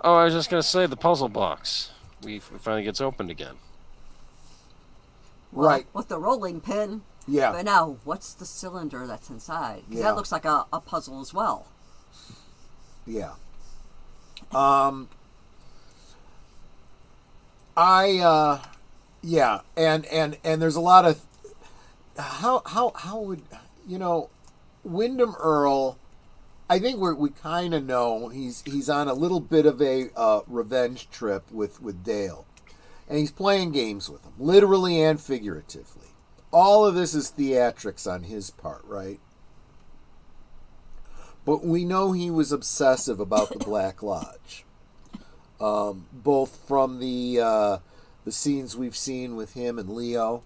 Oh, I was just gonna say the puzzle box. We finally gets opened again. Well, Right. with the rolling pin. Yeah. But now, what's the cylinder that's inside? Because Yeah. that looks like a puzzle as well. Yeah. Yeah, and there's a lot of how would Wyndham Earl. I think we kind of know he's on a little bit of a revenge trip with Dale, and he's playing games with him, literally and figuratively. All of this is theatrics on his part, right? But we know he was obsessive about the Black Lodge, both from the scenes we've seen with him and Leo.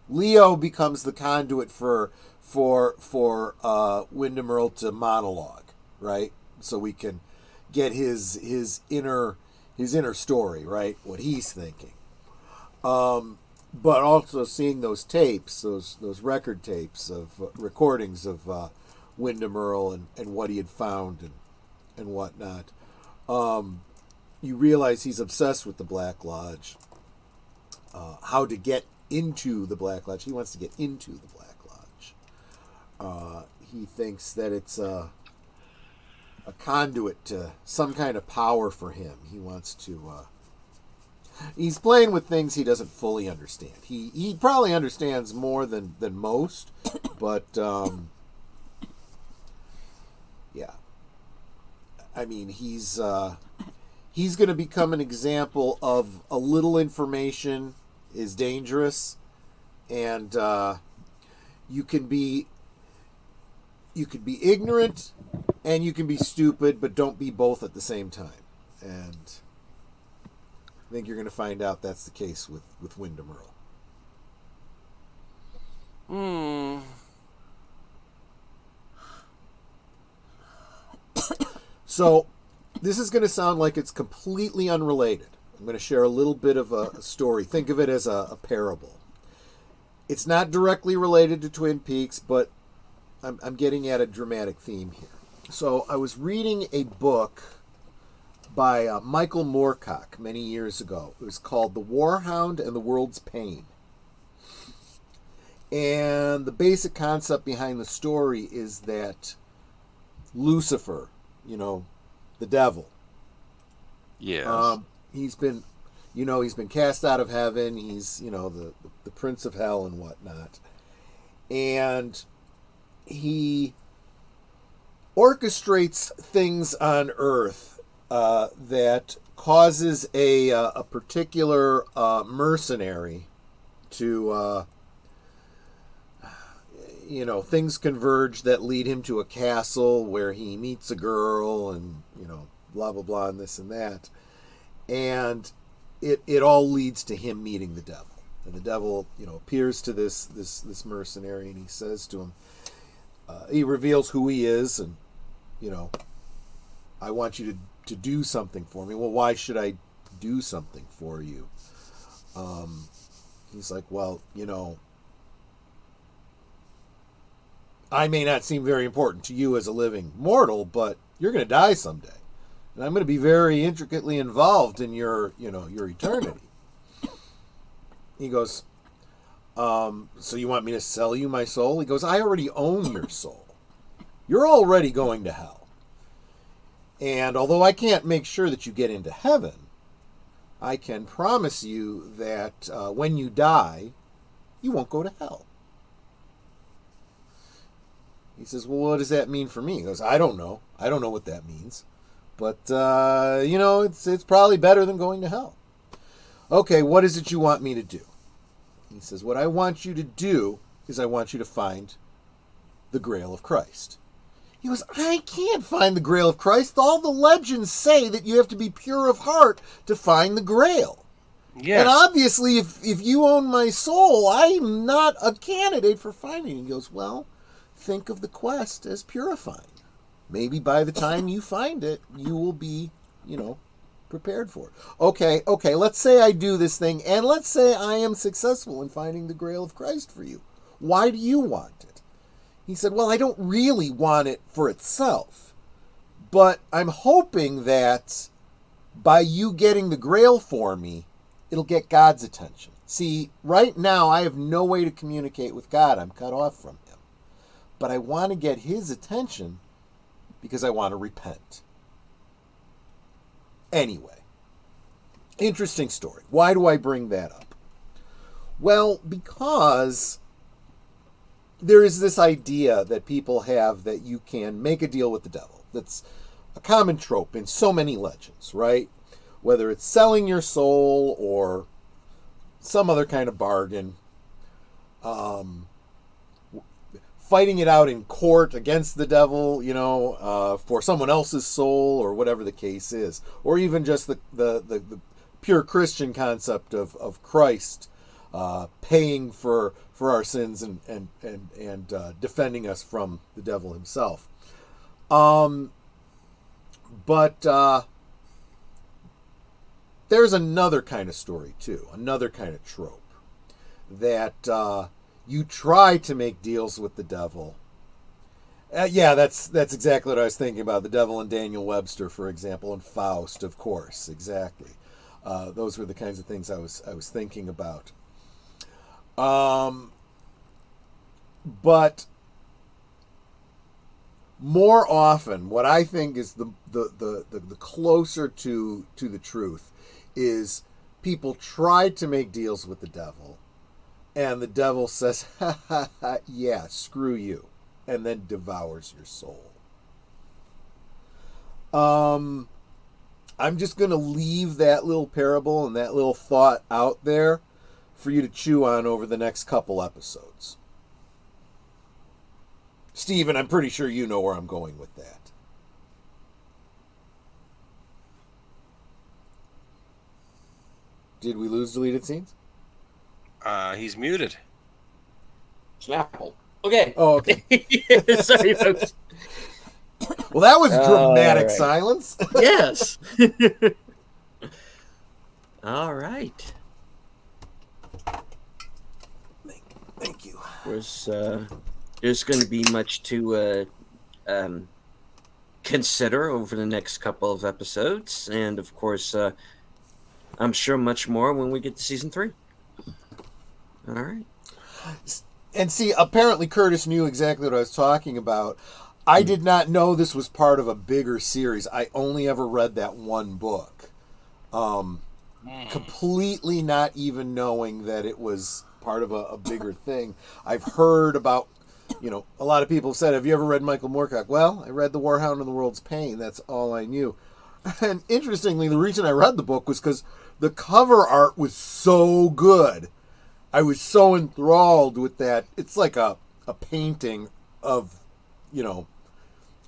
Leo becomes the conduit for Wyndham Earl to monologue, right? So we can get his inner story, right? What he's thinking. But also seeing those tapes, those record tapes of recordings of Wyndham Earl and what he had found and whatnot. You realize he's obsessed with the Black Lodge. How to get into the Black Lodge. He wants to get into the Black Lodge. He thinks that it's a conduit to some kind of power for him. He wants to... he's playing with things he doesn't fully understand. He probably understands more than most, but... yeah. I mean, he's going to become an example of a little information is dangerous, and you can be ignorant and you can be stupid, but don't be both at the same time. And I think you're going to find out that's the case with Wyndham Earl. So this is going to sound like it's completely unrelated. I'm going to share a little bit of a story. Think of it as a parable. It's not directly related to Twin Peaks, but I'm getting at a dramatic theme here. So I was reading a book by Michael Moorcock many years ago. It was called The Warhound and the World's Pain. And the basic concept behind the story is that Lucifer, the devil. Yes. He's been cast out of heaven. He's, the prince of hell and whatnot. And he orchestrates things on earth that causes a particular mercenary to, things converge that lead him to a castle where he meets a girl and, blah, blah, blah, and this and that. And it all leads to him meeting the devil. And the devil, appears to this mercenary, and he says to him, he reveals who he is, and, I want you to do something for me. Well, why should I do something for you? He's like, well, I may not seem very important to you as a living mortal, but you're going to die someday. And I'm going to be very intricately involved in your eternity. He goes, so you want me to sell you my soul? He goes, I already own your soul. You're already going to hell. And although I can't make sure that you get into heaven, I can promise you that when you die, you won't go to hell. He says, well, what does that mean for me? He goes, I don't know. I don't know what that means. But, it's probably better than going to hell. Okay, what is it you want me to do? He says, what I want you to do is I want you to find the Grail of Christ. He goes, I can't find the Grail of Christ. All the legends say that you have to be pure of heart to find the Grail. Yes. And obviously, if you own my soul, I'm not a candidate for finding it. He goes, well, think of the quest as purifying. Maybe by the time you find it, you will be, prepared for it. Okay, let's say I do this thing, and let's say I am successful in finding the Grail of Christ for you. Why do you want it? He said, well, I don't really want it for itself, but I'm hoping that by you getting the Grail for me, it'll get God's attention. See, right now I have no way to communicate with God. I'm cut off from him. But I want to get his attention because I want to repent. Anyway, interesting story. Why do I bring that up? Well, because there is this idea that people have that you can make a deal with the devil. That's a common trope in so many legends, right? Whether it's selling your soul or some other kind of bargain, fighting it out in court against the devil, for someone else's soul or whatever the case is, or even just the pure Christian concept of Christ paying for our sins and defending us from the devil himself. But there's another kind of story too, another kind of trope that you try to make deals with the devil. That's exactly what I was thinking about. The devil and Daniel Webster, for example, and Faust, of course, exactly. Those were the kinds of things I was thinking about. But more often, what I think is the closer to the truth is people try to make deals with the devil, and the devil says, ha ha ha, yeah, screw you, and then devours your soul. I'm just going to leave that little parable and that little thought out there for you to chew on over the next couple episodes. Stephen, I'm pretty sure you know where I'm going with that. Did we lose deleted scenes? He's muted. Snapple. Okay. Oh, okay. Sorry, folks. Well, that was dramatic right. silence. Yes. All right. Thank you. There's going to be much to consider over the next couple of episodes, and of course, I'm sure much more when we get to season 3. All right. And see, apparently Curtis knew exactly what I was talking about. I did not know this was part of a bigger series. I only ever read that one book. Completely not even knowing that it was part of a bigger thing. I've heard about, a lot of people have said, have you ever read Michael Moorcock? Well, I read The Warhound and the World's Pain. That's all I knew. And interestingly, the reason I read the book was because the cover art was so good. I was so enthralled with that. It's like a painting of,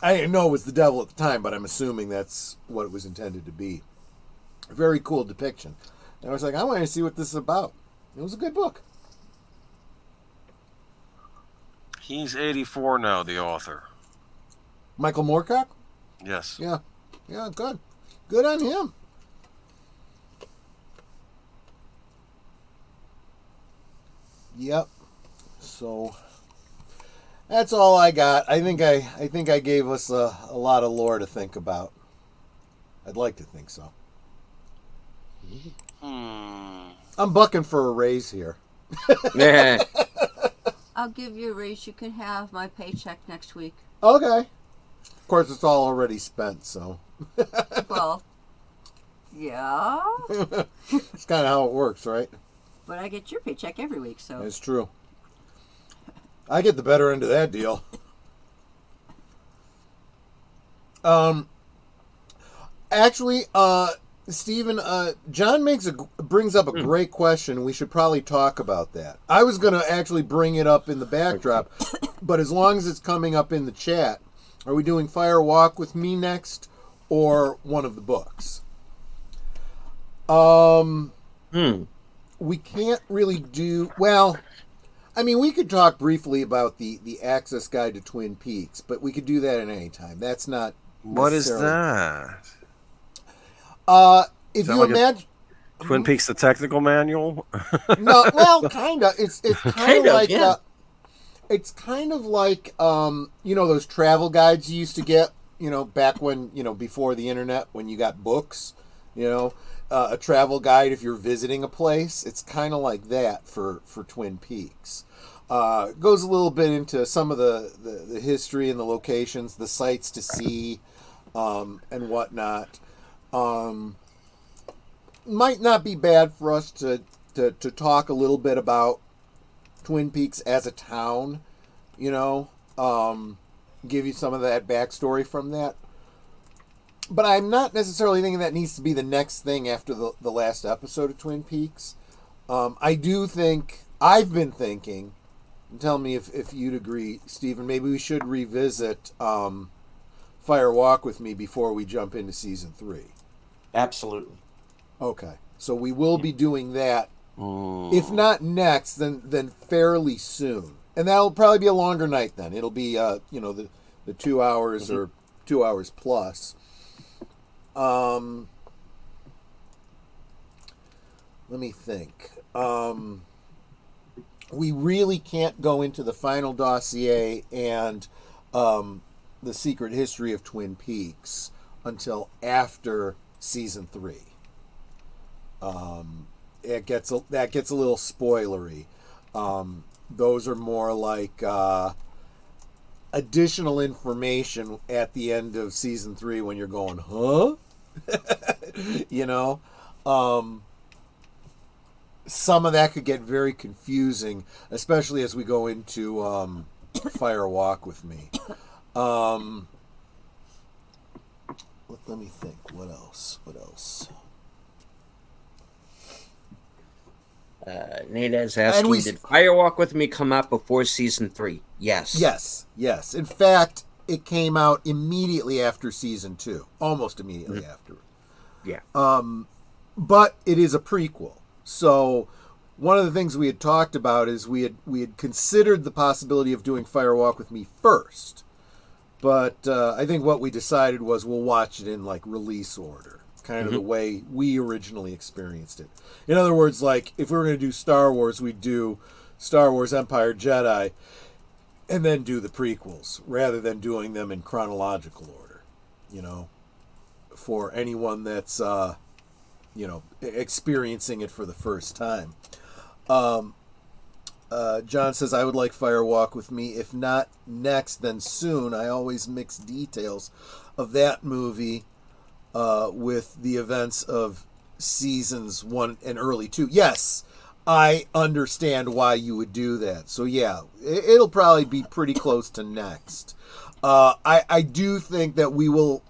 I didn't know it was the devil at the time, but I'm assuming that's what it was intended to be. A very cool depiction. And I was like, I want to see what this is about. It was a good book. He's 84 now, the author. Michael Moorcock? Yes. Yeah. Yeah, good. Good on him. Yep. So that's all I got. I think I gave us a lot of lore to think about. I'd like to think so. I'm bucking for a raise here. Yeah. I'll give you a raise. You can have my paycheck next week. Okay. Of course, it's all already spent, so. Well, yeah. It's kind of how it works, right? But I get your paycheck every week, so. That's true. I get the better end of that deal. Actually, Stephen, John brings up a great question. We should probably talk about that. I was going to actually bring it up in the backdrop, but as long as it's coming up in the chat, are we doing Fire Walk with Me next, or one of the books? We can't really do well. I mean, we could talk briefly about the Access Guide to Twin Peaks, but we could do that at any time. That's not. What is that? If that you like imagine Twin Peaks, the technical manual. no, well, kind of. It's kind of like yeah. it's kind of like those travel guides you used to get, back when before the internet, when you got books, a travel guide if you're visiting a place. It's kind of like that for Twin Peaks. It goes a little bit into some of the history and the locations, the sights to see, and whatnot. Might not be bad for us to talk a little bit about Twin Peaks as a town, give you some of that backstory from that. But I'm not necessarily thinking that needs to be the next thing after the last episode of Twin Peaks. I do think, I've been thinking, and tell me if you'd agree, Stephen, maybe we should revisit Fire Walk with Me before we jump into season 3. Absolutely. Okay, so we will be doing that. If not next, then fairly soon, and that'll probably be a longer night. Then it'll be the 2 hours or 2 hours plus. Let me think. We really can't go into the final dossier and the secret history of Twin Peaks until after season 3. That gets a little spoilery. Those are more like additional information at the end of season 3 when you're going, huh? Some of that could get very confusing, especially as we go into Fire Walk with Me. Let me think. What else? Nate is asking, did Fire Walk with Me come out before season 3? Yes. Yes. In fact, it came out immediately after season 2. Almost immediately after. Yeah. But it is a prequel. So one of the things we had talked about is we had considered the possibility of doing Fire Walk with Me first. But I think what we decided was we'll watch it in like release order. Kind of the way we originally experienced it. In other words, like if we were going to do Star Wars, we'd do Star Wars Empire Jedi and then do the prequels rather than doing them in chronological order, for anyone that's, experiencing it for the first time. John says, I would like Fire Walk with Me. If not next, then soon. I always mix details of that movie with the events of seasons 1 and early 2. Yes, I understand why you would do that. So yeah, it'll probably be pretty close to next. I do think that we will.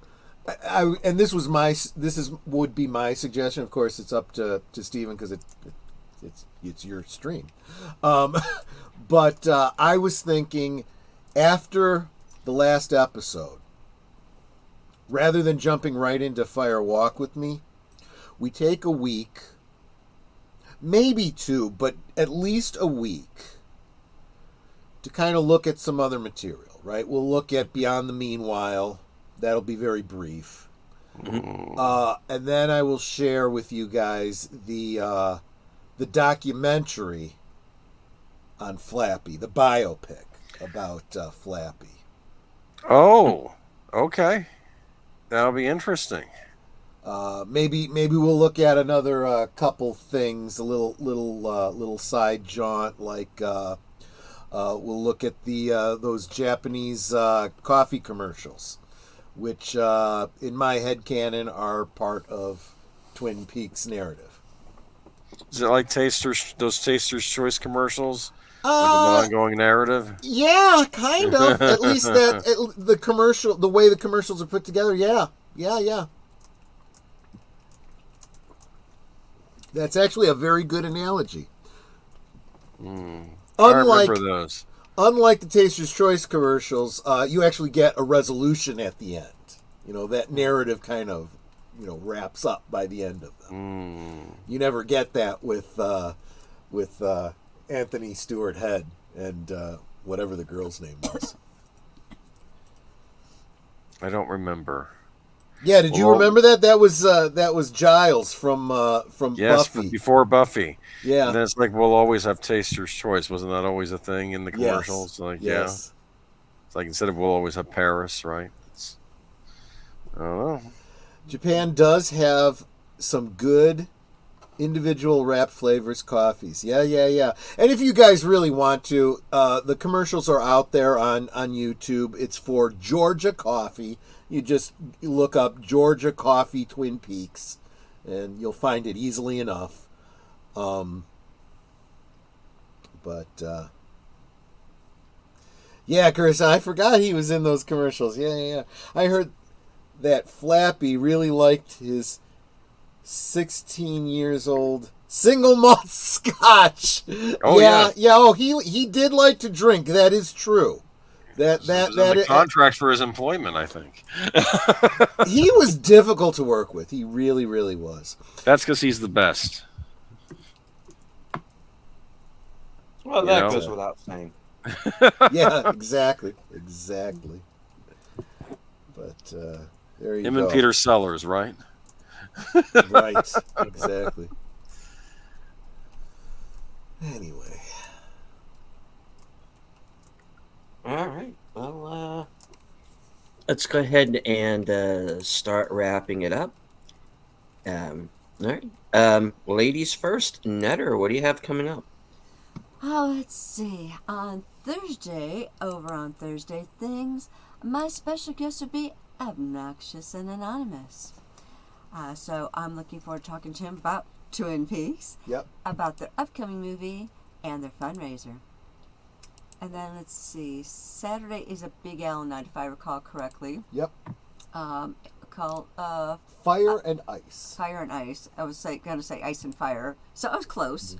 And this would be my suggestion. Of course, it's up to Stephen because it's your stream. But I was thinking after the last episode, rather than jumping right into Fire Walk with Me, we take a week, maybe 2, but at least a week to kind of look at some other material, right? We'll look at Beyond the Meanwhile. That'll be very brief. And then I will share with you guys the documentary on Flappy, the biopic about Flappy. Oh, okay. That'll be interesting. Maybe we'll look at another couple things, a little side jaunt, like we'll look at those Japanese coffee commercials, which in my headcanon are part of Twin Peaks narrative. Is it like those Taster's Choice commercials? Like an ongoing narrative? Yeah, kind of. At least the way the commercials are put together. Yeah. That's actually a very good analogy. I Unlike remember those. unlike the Taster's Choice commercials, you actually get a resolution at the end. You know, that narrative kind of, wraps up by the end of them. You never get that with Anthony Stewart Head and whatever the girl's name was. I don't remember. Yeah, did you remember that? That was Giles from Buffy. Before Buffy. Yeah. And then it's like, we'll always have Taster's Choice. Wasn't that always a thing in the commercials? Yes. Like, yes. Yeah. It's like instead of we'll always have Paris, right? I don't know. Japan does have some good individual wrapped flavors coffees. Yeah. And if you guys really want to, the commercials are out there on YouTube. It's for Georgia Coffee. You just look up Georgia Coffee Twin Peaks, and you'll find it easily enough. Yeah, Chris, I forgot he was in those commercials. Yeah. I heard that Flappy really liked his 16 years old single malt scotch. Oh, yeah. Oh, he did like to drink. That is true. That contract for his employment, I think. He was difficult to work with. He really, really was. That's because he's the best. Well, that goes without saying. Yeah, exactly. But there you go. Him and Peter Sellers, right? Right, exactly. Anyway. All right. Well, let's go ahead and start wrapping it up. All right. Ladies first. Netter, what do you have coming up? Oh, let's see. On Thursday, over on Thursday Things, my special guest will be Obnoxious and Anonymous. So I'm looking forward to talking to him about Twin Peaks, about their upcoming movie, and their fundraiser. And then let's see, Saturday is a Big L night, if I recall correctly. Yep. Called Fire and Ice. Fire and Ice. I was going to say Ice and Fire, so I was close.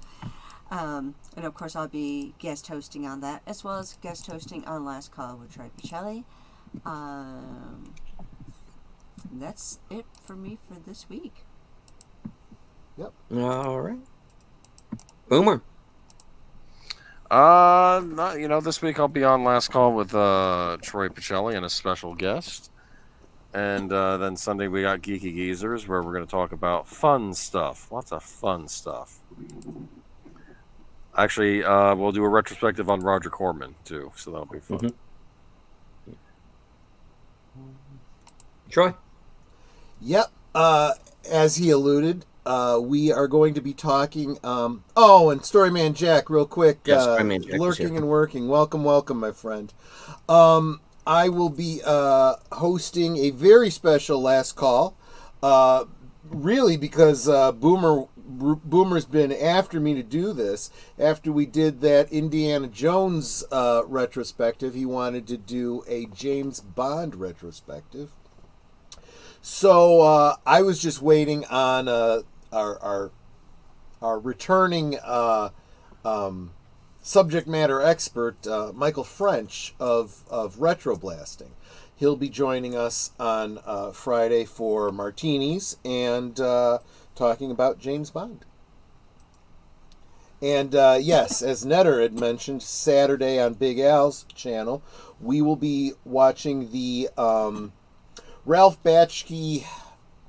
And of course, I'll be guest hosting on that, as well as guest hosting on Last Call with Troy Pichelli. That's it for me for this week. Yep. All right. Boomer. This week I'll be on Last Call with Troy Pichelli and a special guest. And then Sunday we got Geeky Geezers, where we're going to talk about fun stuff. Lots of fun stuff. Actually, we'll do a retrospective on Roger Corman, too, so that'll be fun. Mm-hmm. Troy? Yep. As he alluded, we are going to be talking... and Storyman Jack, real quick. Storyman Jack lurking and working. Welcome, my friend. I will be hosting a very special Last Call. Really, because Boomer's been after me to do this. After we did that Indiana Jones retrospective, he wanted to do a James Bond retrospective. So I was just waiting on our returning subject matter expert, Michael French of Retro Blasting. He'll be joining us on Friday for martinis and talking about James Bond. And yes, as Netter had mentioned, Saturday on Big Al's channel, we will be watching the Ralph Bakshi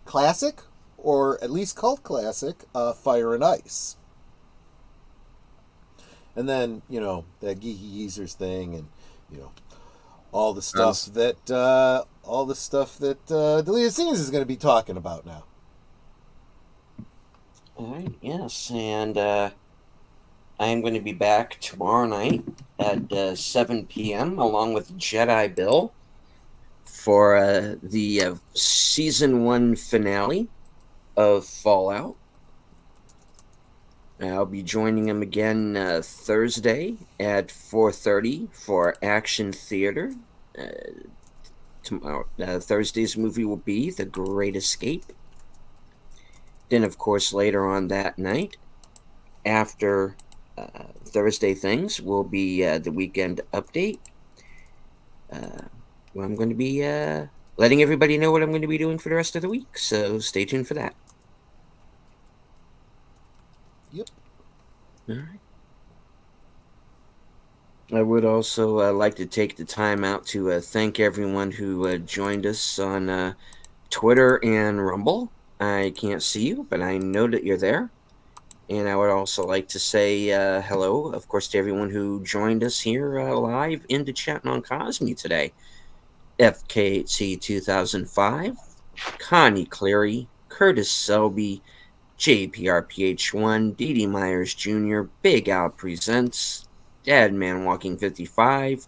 classic, or at least cult classic, Fire and Ice. And then, that Geeky Geezers thing, and, all the stuff that Deleted Scenes is going to be talking about now. All right, yes, and I am going to be back tomorrow night at 7 p.m. along with Jedi Bill for the Season 1 finale of Fallout. I'll be joining him again Thursday at 4:30 for Action Theater. Tomorrow, Thursday's movie will be The Great Escape. Then, of course, later on that night, after Thursday things, will be the weekend update. Where I'm going to be letting everybody know what I'm going to be doing for the rest of the week. So stay tuned for that. Yep. All right. I would also like to take the time out to thank everyone who joined us on Twitter and Rumble. I can't see you, but I know that you're there. And I would also like to say hello, of course, to everyone who joined us here live into Chatting on Cosme today. FKHC 2005, Connie Cleary, Curtis Selby, JPRPH1, Dee Dee Myers Jr., Big Al Presents, Dadman Walking 55,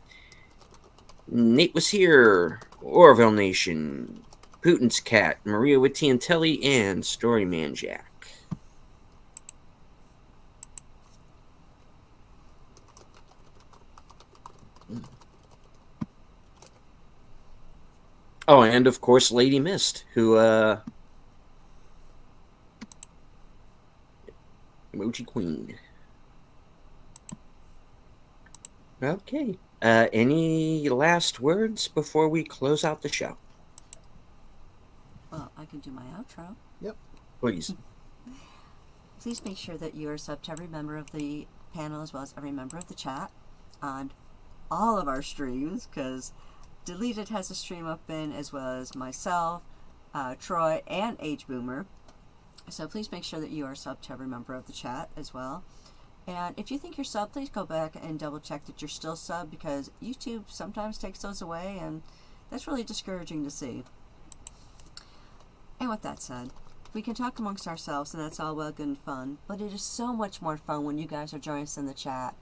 Nate was here, Orville Nation, Putin's Cat, Maria Wittiantelli, and Storyman Jack. Oh, and of course Lady Mist, who Emoji Queen. Okay. Any last words before we close out the show? Well, I can do my outro. Yep. Please. Please make sure that you are sub to every member of the panel as well as every member of the chat on all of our streams, because Deleted has a stream up in, as well as myself, Troy, and H Boomer. So please make sure that you are sub to every member of the chat as well. And if you think you're sub, please go back and double check that you're still sub, because YouTube sometimes takes those away, and that's really discouraging to see. And with that said, we can talk amongst ourselves, and that's all well good and fun, but it is so much more fun when you guys are joining us in the chat,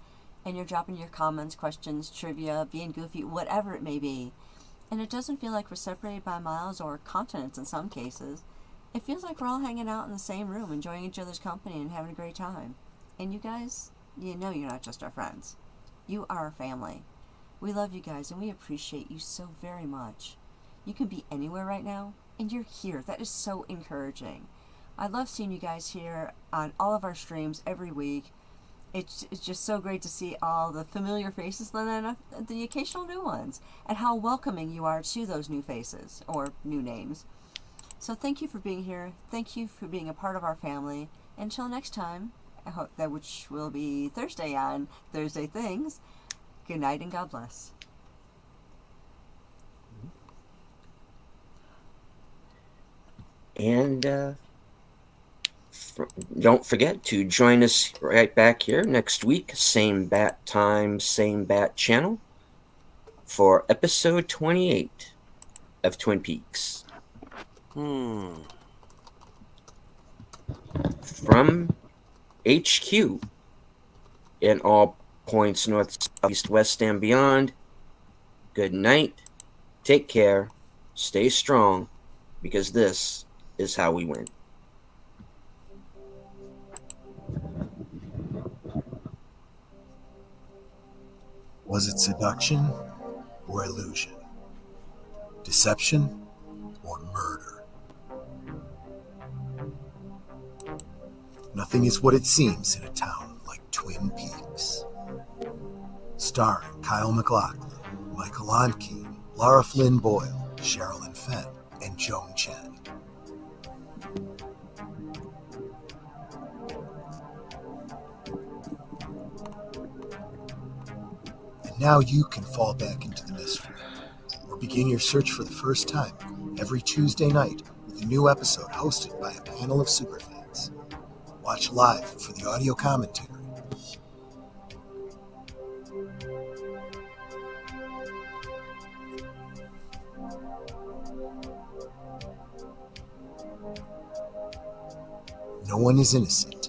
and you're dropping your comments, questions, trivia, being goofy, whatever it may be. And it doesn't feel like we're separated by miles or continents in some cases. It feels like we're all hanging out in the same room, enjoying each other's company and having a great time. And you guys, you know you're not just our friends. You are our family. We love you guys, and we appreciate you so very much. You can be anywhere right now, and you're here. That is so encouraging. I love seeing you guys here on all of our streams every week. It's just so great to see all the familiar faces and then the occasional new ones, and how welcoming you are to those new faces or new names. So thank you for being here. Thank you for being a part of our family. Until next time, I hope that which will be Thursday on Thursday Things. Good night and God bless. And don't forget to join us right back here next week, same bat time, same bat channel, for episode 28 of Twin Peaks. From HQ in all points north, south, east, west, and beyond, good night, take care, stay strong, because this is how we win. Was it seduction or illusion? Deception or murder? Nothing is what it seems in a town like Twin Peaks. Starring Kyle MacLachlan, Michael Onkeen, Laura Flynn Boyle, Sherilyn Fenn, and Joan Chen. And now you can fall back into the mystery, or begin your search for the first time every Tuesday night with a new episode hosted by a panel of superfans. Watch live for the audio commentary. No one is innocent